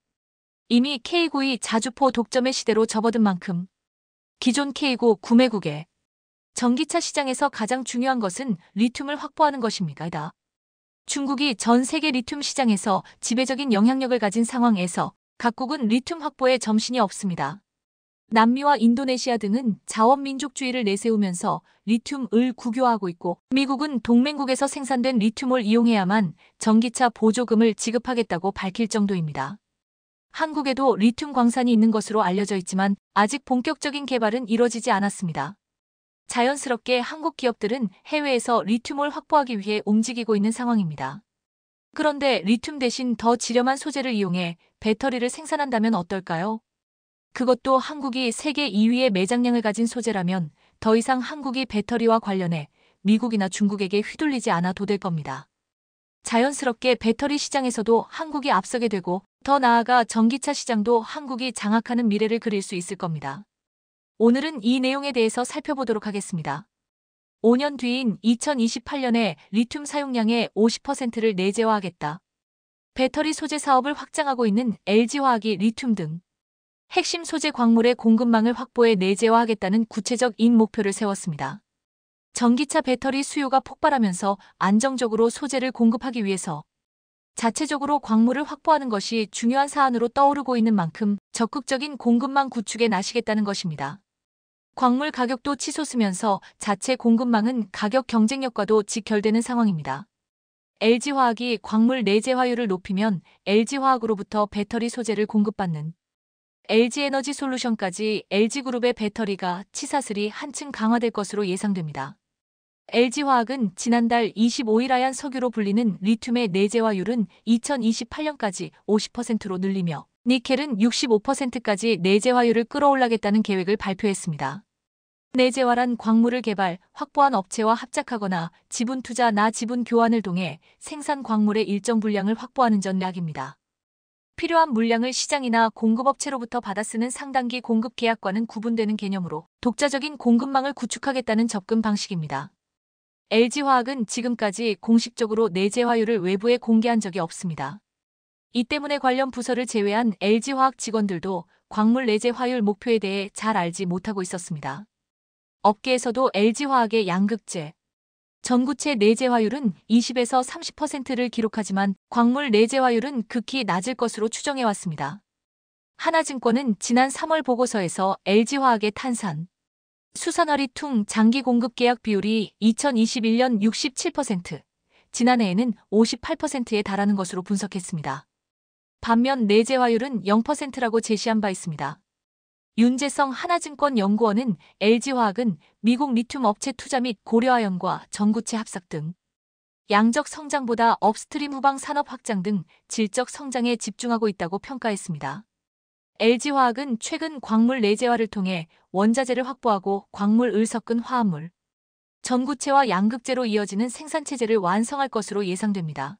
이미 K9이 자주포 독점의 시대로 접어든 만큼 기존 K9 구매국에 전기차 시장에서 가장 중요한 것은 리튬을 확보하는 것입니다. 중국이 전 세계 리튬 시장에서 지배적인 영향력을 가진 상황에서 각국은 리튬 확보에 점신이 없습니다. 남미와 인도네시아 등은 자원민족주의를 내세우면서 리튬을 국유화하고 있고 미국은 동맹국에서 생산된 리튬을 이용해야만 전기차 보조금을 지급하겠다고 밝힐 정도입니다. 한국에도 리튬 광산이 있는 것으로 알려져 있지만 아직 본격적인 개발은 이뤄지지 않았습니다. 자연스럽게 한국 기업들은 해외에서 리튬을 확보하기 위해 움직이고 있는 상황입니다. 그런데 리튬 대신 더 저렴한 소재를 이용해 배터리를 생산한다면 어떨까요? 그것도 한국이 세계 2위의 매장량을 가진 소재라면 더 이상 한국이 배터리와 관련해 미국이나 중국에게 휘둘리지 않아도 될 겁니다. 자연스럽게 배터리 시장에서도 한국이 앞서게 되고 더 나아가 전기차 시장도 한국이 장악하는 미래를 그릴 수 있을 겁니다. 오늘은 이 내용에 대해서 살펴보도록 하겠습니다. 5년 뒤인 2028년에 리튬 사용량의 50%를 내재화하겠다. 배터리 소재 사업을 확장하고 있는 LG화학이 리튬 등 핵심 소재 광물의 공급망을 확보해 내재화하겠다는 구체적인 목표를 세웠습니다. 전기차 배터리 수요가 폭발하면서 안정적으로 소재를 공급하기 위해서 자체적으로 광물을 확보하는 것이 중요한 사안으로 떠오르고 있는 만큼 적극적인 공급망 구축에 나서겠다는 것입니다. 광물 가격도 치솟으면서 자체 공급망은 가격 경쟁력과도 직결되는 상황입니다. LG화학이 광물 내재화율을 높이면 LG화학으로부터 배터리 소재를 공급받는 LG에너지솔루션까지 LG그룹의 배터리가 치사슬이 한층 강화될 것으로 예상됩니다. LG화학은 지난달 25일 하얀 석유로 불리는 리튬의 내재화율은 2028년까지 50%로 늘리며 니켈은 65%까지 내재화율을 끌어올라겠다는 계획을 발표했습니다. 내재화란 광물을 개발, 확보한 업체와 합작하거나 지분 투자나 지분 교환을 통해 생산 광물의 일정 분량을 확보하는 전략입니다. 필요한 물량을 시장이나 공급업체로부터 받아 쓰는 상단기 공급 계약과는 구분되는 개념으로 독자적인 공급망을 구축하겠다는 접근 방식입니다. LG화학은 지금까지 공식적으로 내재화율을 외부에 공개한 적이 없습니다. 이 때문에 관련 부서를 제외한 LG화학 직원들도 광물 내재화율 목표에 대해 잘 알지 못하고 있었습니다. 업계에서도 LG화학의 양극재, 전구체 내재화율은 20에서 30%를 기록하지만 광물 내재화율은 극히 낮을 것으로 추정해왔습니다. 하나증권은 지난 3월 보고서에서 LG화학의 탄산, 수산화리퉁 장기 공급 계약 비율이 2021년 67%, 지난해에는 58%에 달하는 것으로 분석했습니다. 반면 내재화율은 0%라고 제시한 바 있습니다. 윤재성 하나증권 연구원은 LG화학은 미국 리튬 업체 투자 및 고려아연과 전구체 합작 등 양적 성장보다 업스트림 후방 산업 확장 등 질적 성장에 집중하고 있다고 평가했습니다. LG화학은 최근 광물 내재화를 통해 원자재를 확보하고 광물을 섞은 화합물, 전구체와 양극재로 이어지는 생산체제를 완성할 것으로 예상됩니다.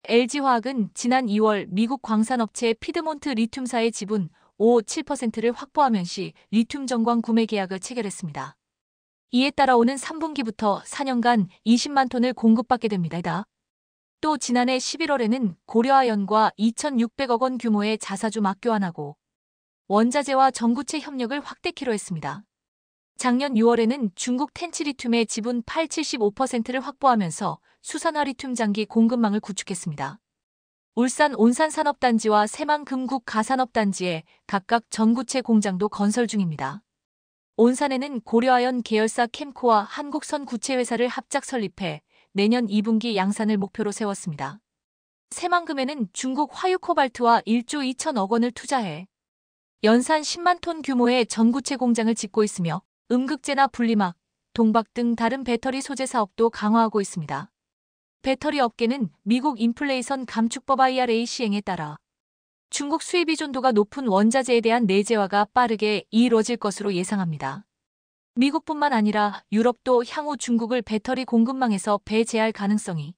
LG화학은 지난 2월 미국 광산업체 피드몬트 리튬사의 지분 7%를 확보하면 시 리튬 정광 구매 계약을 체결했습니다. 이에 따라오는 3분기부터 4년간 20만 톤을 공급받게 됩니다. 또 지난해 11월에는 고려아연과 2,600억 원 규모의 자사주 맞교환하고 원자재와 전구체 협력을 확대키로 했습니다. 작년 6월에는 중국 텐치리튬의 지분 75%를 확보하면서 수산화리튬 장기 공급망을 구축했습니다. 울산 온산산업단지와 새만 금국 가산업단지에 각각 전구체 공장도 건설 중입니다. 온산에는 고려아연 계열사 캠코와 한국선구체회사를 합작 설립해 내년 2분기 양산을 목표로 세웠습니다. 새만금에는 중국 화유코발트와 1조 2천억 원을 투자해 연산 10만 톤 규모의 전구체 공장을 짓고 있으며 음극재나 분리막, 동박 등 다른 배터리 소재 사업도 강화하고 있습니다. 배터리 업계는 미국 인플레이션 감축법 IRA 시행에 따라 중국 수입 의존도가 높은 원자재에 대한 내재화가 빠르게 이루어질 것으로 예상합니다. 미국뿐만 아니라 유럽도 향후 중국을 배터리 공급망에서 배제할 가능성이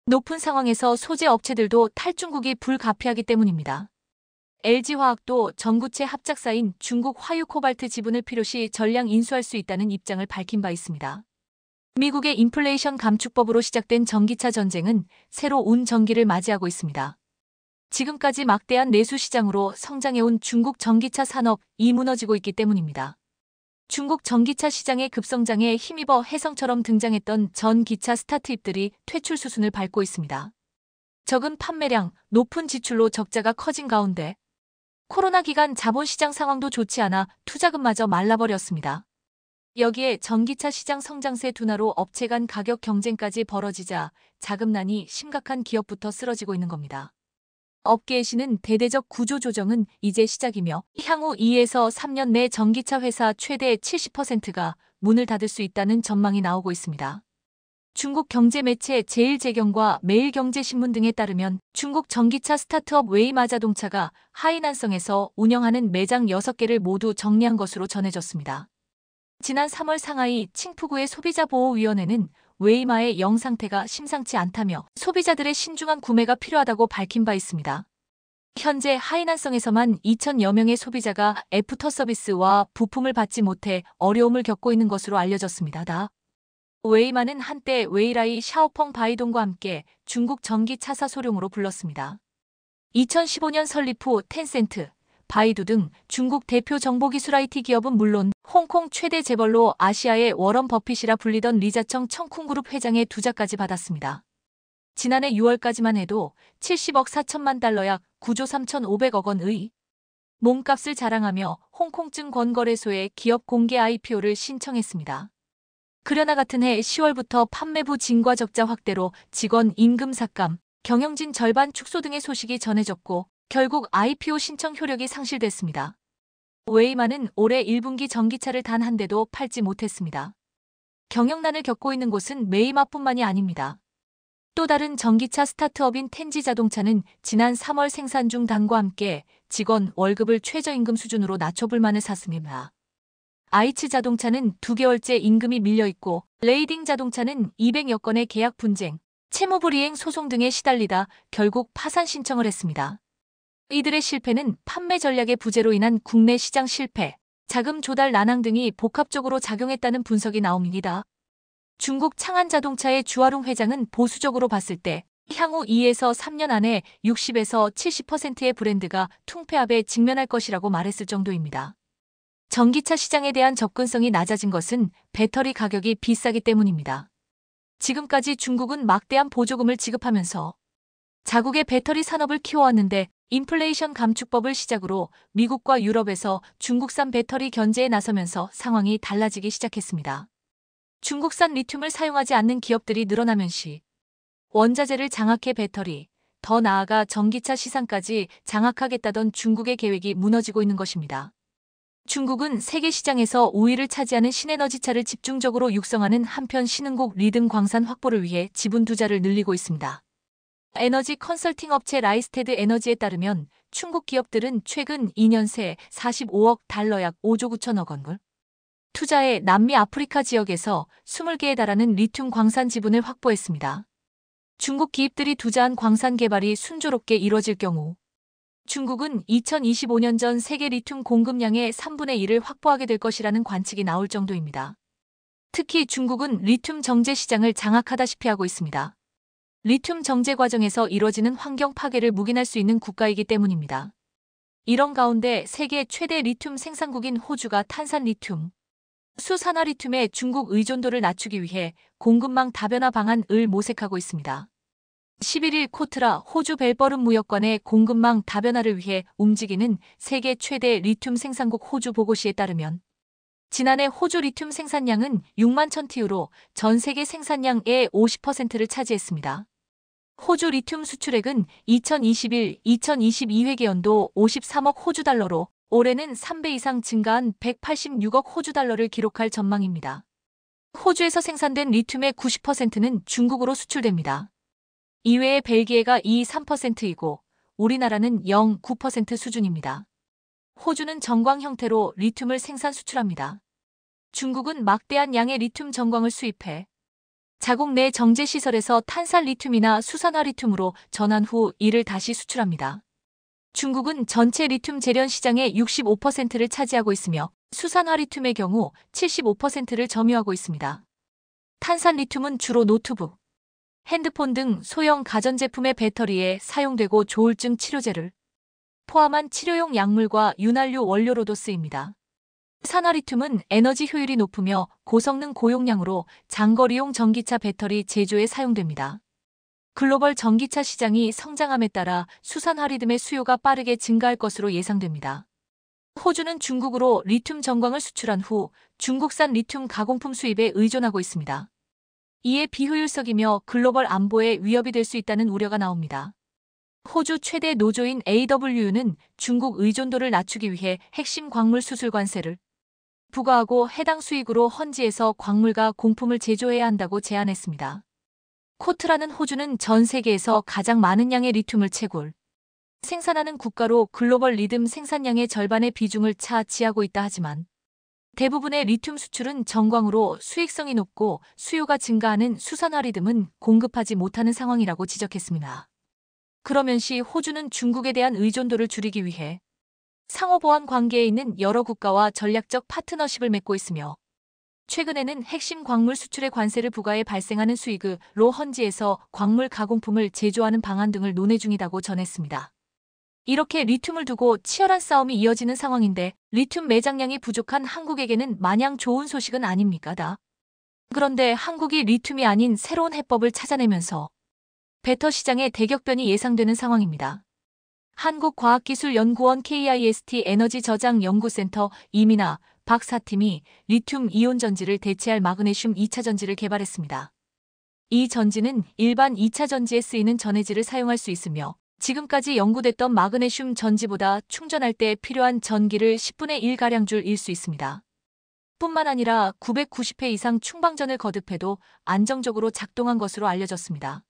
높은 상황에서 소재 업체들도 탈중국이 불가피하기 때문입니다. LG화학도 전구체 합작사인 중국 화유코발트 지분을 필요시 전량 인수할 수 있다는 입장을 밝힌 바 있습니다. 미국의 인플레이션 감축법으로 시작된 전기차 전쟁은 새로 온 전기를 맞이하고 있습니다. 지금까지 막대한 내수 시장으로 성장해온 중국 전기차 산업이 무너지고 있기 때문입니다. 중국 전기차 시장의 급성장에 힘입어 혜성처럼 등장했던 전기차 스타트업들이 퇴출 수순을 밟고 있습니다. 적은 판매량, 높은 지출로 적자가 커진 가운데 코로나 기간 자본시장 상황도 좋지 않아 투자금마저 말라버렸습니다. 여기에 전기차 시장 성장세 둔화로 업체 간 가격 경쟁까지 벌어지자 자금난이 심각한 기업부터 쓰러지고 있는 겁니다. 업계의 시는 대대적 구조 조정은 이제 시작이며 향후 2에서 3년 내 전기차 회사 최대 70%가 문을 닫을 수 있다는 전망이 나오고 있습니다. 중국 경제 매체 제일제경과 매일경제신문 등에 따르면 중국 전기차 스타트업 웨이마자동차가 하이난성에서 운영하는 매장 6개를 모두 정리한 것으로 전해졌습니다. 지난 3월 상하이 칭푸구의 소비자보호위원회는 웨이마의 영 상태가 심상치 않다며 소비자들의 신중한 구매가 필요하다고 밝힌 바 있습니다. 현재 하이난성에서만 2,000여 명의 소비자가 애프터 서비스와 부품을 받지 못해 어려움을 겪고 있는 것으로 알려졌습니다. 웨이마는 한때 웨이라이 샤오펑 바이동과 함께 중국 전기차사 소룡으로 불렀습니다. 2015년 설립 후 텐센트, 바이두 등 중국 대표 정보기술 IT 기업은 물론 홍콩 최대 재벌로 아시아의 워런 버핏이라 불리던 리자청 청쿵그룹 회장의 투자까지 받았습니다. 지난해 6월까지만 해도 70억 4천만 달러 약 9조 3,500억 원의 몸값을 자랑하며 홍콩증 권거래소에 기업 공개 IPO를 신청했습니다. 그러나 같은 해 10월부터 판매부 진과 적자 확대로 직원 임금 삭감, 경영진 절반 축소 등의 소식이 전해졌고 결국 IPO 신청 효력이 상실됐습니다. 웨이마는 올해 1분기 전기차를 단 한 대도 팔지 못했습니다. 경영난을 겪고 있는 곳은 웨이마뿐만이 아닙니다. 또 다른 전기차 스타트업인 텐지자동차는 지난 3월 생산 중 단과 함께 직원 월급을 최저임금 수준으로 낮춰불만을 샀습니다. 아이츠자동차는 2개월째 임금이 밀려있고 레이딩자동차는 200여 건의 계약 분쟁, 채무불이행 소송 등에 시달리다 결국 파산 신청을 했습니다. 이들의 실패는 판매 전략의 부재로 인한 국내 시장 실패, 자금 조달 난항 등이 복합적으로 작용했다는 분석이 나옵니다. 중국 창안자동차의 주아룽 회장은 보수적으로 봤을 때 향후 2에서 3년 안에 60에서 70%의 브랜드가 퉁폐합에 직면할 것이라고 말했을 정도입니다. 전기차 시장에 대한 접근성이 낮아진 것은 배터리 가격이 비싸기 때문입니다. 지금까지 중국은 막대한 보조금을 지급하면서 자국의 배터리 산업을 키워왔는데 인플레이션 감축법을 시작으로 미국과 유럽에서 중국산 배터리 견제에 나서면서 상황이 달라지기 시작했습니다. 중국산 리튬을 사용하지 않는 기업들이 늘어나면서 원자재를 장악해 배터리, 더 나아가 전기차 시장까지 장악하겠다던 중국의 계획이 무너지고 있는 것입니다. 중국은 세계 시장에서 우위를 차지하는 신에너지차를 집중적으로 육성하는 한편 신흥국 리듬 광산 확보를 위해 지분 투자를 늘리고 있습니다. 에너지 컨설팅 업체 라이스테드 에너지에 따르면 중국 기업들은 최근 2년 새 45억 달러 약 5조 9천억 원을 투자해 남미 아프리카 지역에서 20개에 달하는 리튬 광산 지분을 확보했습니다. 중국 기업들이 투자한 광산 개발이 순조롭게 이뤄질 경우 중국은 2025년 전 세계 리튬 공급량의 3분의 1을 확보하게 될 것이라는 관측이 나올 정도입니다. 특히 중국은 리튬 정제 시장을 장악하다시피 하고 있습니다. 리튬 정제 과정에서 이뤄지는 환경 파괴를 묵인할 수 있는 국가이기 때문입니다. 이런 가운데 세계 최대 리튬 생산국인 호주가 탄산 리튬, 수산화 리튬의 중국 의존도를 낮추기 위해 공급망 다변화 방안을 모색하고 있습니다. 11일 코트라 호주 벨버름 무역관의 공급망 다변화를 위해 움직이는 세계 최대 리튬 생산국 호주 보고시에 따르면 지난해 호주 리튬 생산량은 6만 1,000TU로 전 세계 생산량의 50%를 차지했습니다. 호주 리튬 수출액은 2021-2022 회계연도 53억 호주 달러로 올해는 3배 이상 증가한 186억 호주 달러를 기록할 전망입니다. 호주에서 생산된 리튬의 90%는 중국으로 수출됩니다. 이외에 벨기에가 2.3%이고 우리나라는 0.9% 수준입니다. 호주는 정광 형태로 리튬을 생산 수출합니다. 중국은 막대한 양의 리튬 정광을 수입해 자국 내 정제시설에서 탄산 리튬이나 수산화 리튬으로 전환 후 이를 다시 수출합니다. 중국은 전체 리튬 재련 시장의 65%를 차지하고 있으며 수산화 리튬의 경우 75%를 점유하고 있습니다. 탄산 리튬은 주로 노트북, 핸드폰 등 소형 가전제품의 배터리에 사용되고 조울증 치료제를 포함한 치료용 약물과 윤활유 원료로도 쓰입니다. 산화 리튬은 에너지 효율이 높으며 고성능 고용량으로 장거리용 전기차 배터리 제조에 사용됩니다. 글로벌 전기차 시장이 성장함에 따라 수산화 리튬의 수요가 빠르게 증가할 것으로 예상됩니다. 호주는 중국으로 리튬 정광을 수출한 후 중국산 리튬 가공품 수입에 의존하고 있습니다. 이에 비효율적이며 글로벌 안보에 위협이 될 수 있다는 우려가 나옵니다. 호주 최대 노조인 AWU는 중국 의존도를 낮추기 위해 핵심 광물 수출 관세를 부과하고 해당 수익으로 헌지에서 광물과 공품을 제조해야 한다고 제안했습니다. 코트라는 호주는 전 세계에서 가장 많은 양의 리튬을 채굴, 생산하는 국가로 글로벌 리튬 생산량의 절반의 비중을 차지하고 있다 하지만 대부분의 리튬 수출은 정광으로 수익성이 높고 수요가 증가하는 수산화 리튬은 공급하지 못하는 상황이라고 지적했습니다. 그러면서 호주는 중국에 대한 의존도를 줄이기 위해 상호보완 관계에 있는 여러 국가와 전략적 파트너십을 맺고 있으며 최근에는 핵심 광물 수출의 관세를 부과해 발생하는 수익으로 헌지에서 광물 가공품을 제조하는 방안 등을 논의 중이라고 전했습니다. 이렇게 리튬을 두고 치열한 싸움이 이어지는 상황인데 리튬 매장량이 부족한 한국에게는 마냥 좋은 소식은 아닙니까? 그런데 한국이 리튬이 아닌 새로운 해법을 찾아내면서 배터 시장의 대격변이 예상되는 상황입니다. 한국과학기술연구원 KIST 에너지 저장 연구센터 이민아 박사팀이 리튬 이온 전지를 대체할 마그네슘 2차 전지를 개발했습니다. 이 전지는 일반 2차 전지에 쓰이는 전해질을 사용할 수 있으며 지금까지 연구됐던 마그네슘 전지보다 충전할 때 필요한 전기를 10분의 1가량 줄일 수 있습니다. 뿐만 아니라 990회 이상 충방전을 거듭해도 안정적으로 작동한 것으로 알려졌습니다.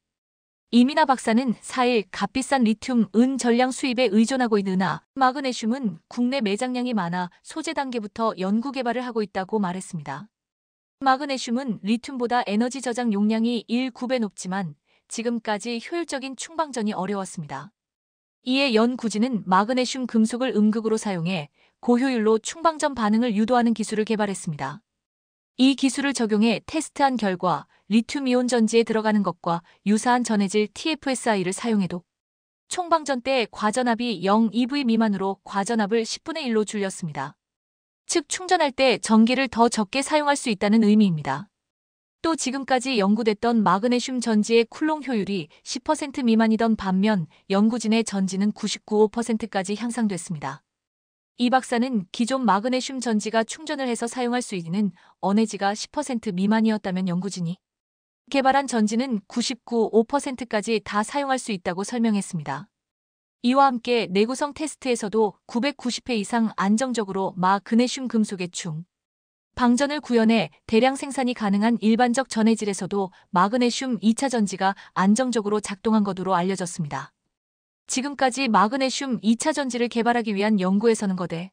이민아 박사는 4일 값비싼 리튬, 은 전량 수입에 의존하고 있으나 마그네슘은 국내 매장량이 많아 소재 단계부터 연구 개발을 하고 있다고 말했습니다. 마그네슘은 리튬보다 에너지 저장 용량이 1,9배 높지만 지금까지 효율적인 충방전이 어려웠습니다. 이에 연구진은 마그네슘 금속을 음극으로 사용해 고효율로 충방전 반응을 유도하는 기술을 개발했습니다. 이 기술을 적용해 테스트한 결과 리튬이온 전지에 들어가는 것과 유사한 전해질 TFSI를 사용해도 총방전 때 과전압이 0 EV 미만으로 과전압을 10분의 1로 줄였습니다. 즉 충전할 때 전기를 더 적게 사용할 수 있다는 의미입니다. 또 지금까지 연구됐던 마그네슘 전지의 쿨롱 효율이 10% 미만이던 반면 연구진의 전지는 99.5%까지 향상됐습니다. 이 박사는 기존 마그네슘 전지가 충전을 해서 사용할 수 있는 언해지가 10% 미만이었다면 연구진이 개발한 전지는 99.5%까지 다 사용할 수 있다고 설명했습니다. 이와 함께 내구성 테스트에서도 990회 이상 안정적으로 마그네슘 금속의 방전을 구현해 대량 생산이 가능한 일반적 전해질에서도 마그네슘 2차 전지가 안정적으로 작동한 것으로 알려졌습니다. 지금까지 마그네슘 2차 전지를 개발하기 위한 연구에서는 거대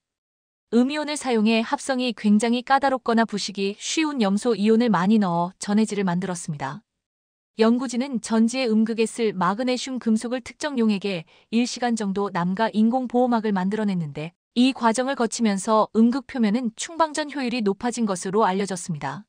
음이온을 사용해 합성이 굉장히 까다롭거나 부식이 쉬운 염소 이온을 많이 넣어 전해질을 만들었습니다. 연구진은 전지의 음극에 쓸 마그네슘 금속을 특정 용액에 1시간 정도 남가 인공보호막을 만들어냈는데 이 과정을 거치면서 음극 표면은 충방전 효율이 높아진 것으로 알려졌습니다.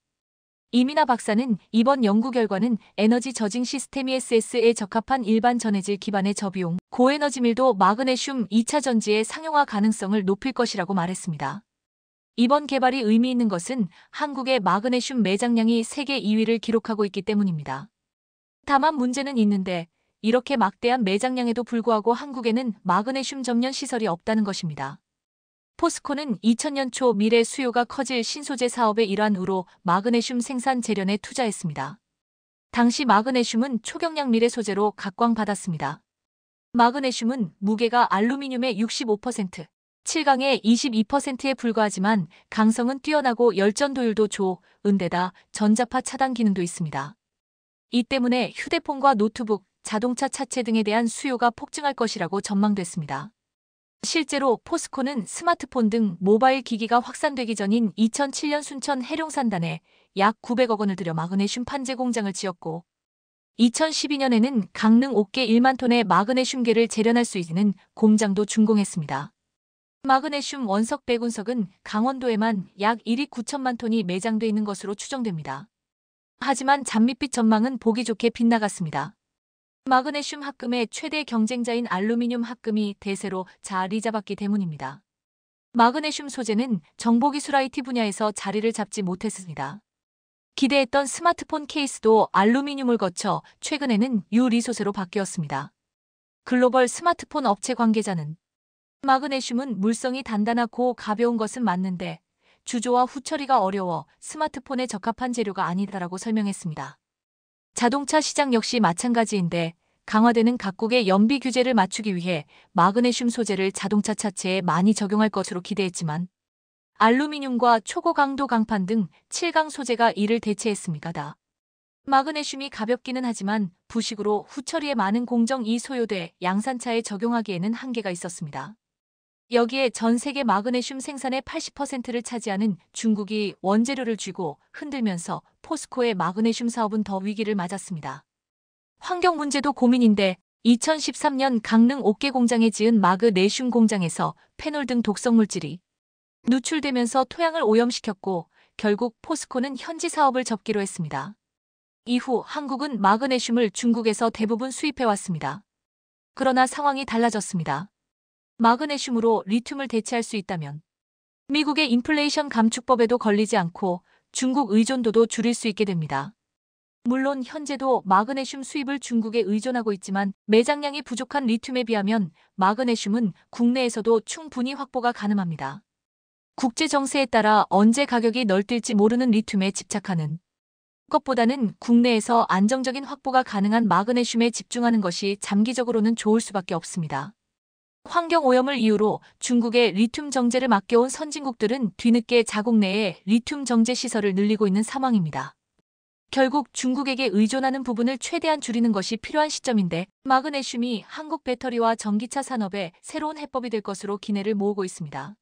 이민아 박사는 이번 연구 결과는 에너지 저징 시스템 ESS에 적합한 일반 전해질 기반의 저비용, 고에너지 밀도 마그네슘 2차 전지의 상용화 가능성을 높일 것이라고 말했습니다. 이번 개발이 의미 있는 것은 한국의 마그네슘 매장량이 세계 2위를 기록하고 있기 때문입니다. 다만 문제는 있는데 이렇게 막대한 매장량에도 불구하고 한국에는 마그네슘 점련 시설이 없다는 것입니다. 포스코는 2000년 초 미래 수요가 커질 신소재 사업의 일환으로 마그네슘 생산 재련에 투자했습니다. 당시 마그네슘은 초경량 미래 소재로 각광받았습니다. 마그네슘은 무게가 알루미늄의 65%, 7강의 22%에 불과하지만 강성은 뛰어나고 열전도율도 좋은데다 전자파 차단 기능도 있습니다. 이 때문에 휴대폰과 노트북, 자동차 차체 등에 대한 수요가 폭증할 것이라고 전망됐습니다. 실제로 포스코는 스마트폰 등 모바일 기기가 확산되기 전인 2007년 순천 해룡산단에 약 900억 원을 들여 마그네슘 판재 공장을 지었고 2012년에는 강릉 옥계 1만 톤의 마그네슘계를 재련할 수 있는 공장도 준공했습니다. 마그네슘 원석 백운석은 강원도에만 약 1억 9천만 톤이 매장돼 있는 것으로 추정됩니다. 하지만 잔밋빛 전망은 보기 좋게 빗나갔습니다. 마그네슘 합금의 최대 경쟁자인 알루미늄 합금이 대세로 자리 잡았기 때문입니다. 마그네슘 소재는 정보기술 IT 분야에서 자리를 잡지 못했습니다. 기대했던 스마트폰 케이스도 알루미늄을 거쳐 최근에는 유리 소재로 바뀌었습니다. 글로벌 스마트폰 업체 관계자는 마그네슘은 물성이 단단하고 가벼운 것은 맞는데 주조와 후처리가 어려워 스마트폰에 적합한 재료가 아니다라고 설명했습니다. 자동차 시장 역시 마찬가지인데 강화되는 각국의 연비 규제를 맞추기 위해 마그네슘 소재를 자동차 차체에 많이 적용할 것으로 기대했지만 알루미늄과 초고강도 강판 등 7강 소재가 이를 대체했습니다. 마그네슘이 가볍기는 하지만 부식으로 후처리에 많은 공정이 소요돼 양산차에 적용하기에는 한계가 있었습니다. 여기에 전 세계 마그네슘 생산의 80%를 차지하는 중국이 원재료를 쥐고 흔들면서 포스코의 마그네슘 사업은 더 위기를 맞았습니다. 환경 문제도 고민인데 2013년 강릉 옥계 공장에 지은 마그네슘 공장에서 페놀 등 독성 물질이 누출되면서 토양을 오염시켰고 결국 포스코는 현지 사업을 접기로 했습니다. 이후 한국은 마그네슘을 중국에서 대부분 수입해왔습니다. 그러나 상황이 달라졌습니다. 마그네슘으로 리튬을 대체할 수 있다면 미국의 인플레이션 감축법에도 걸리지 않고 중국 의존도도 줄일 수 있게 됩니다. 물론 현재도 마그네슘 수입을 중국에 의존하고 있지만 매장량이 부족한 리튬에 비하면 마그네슘은 국내에서도 충분히 확보가 가능합니다. 국제 정세에 따라 언제 가격이 널뛸지 모르는 리튬에 집착하는 것보다는 국내에서 안정적인 확보가 가능한 마그네슘에 집중하는 것이 장기적으로는 좋을 수밖에 없습니다. 환경오염을 이유로 중국의 리튬 정제를 맡겨온 선진국들은 뒤늦게 자국 내에 리튬 정제 시설을 늘리고 있는 상황입니다. 결국 중국에게 의존하는 부분을 최대한 줄이는 것이 필요한 시점인데 마그네슘이 한국 배터리와 전기차 산업에 새로운 해법이 될 것으로 기대를 모으고 있습니다.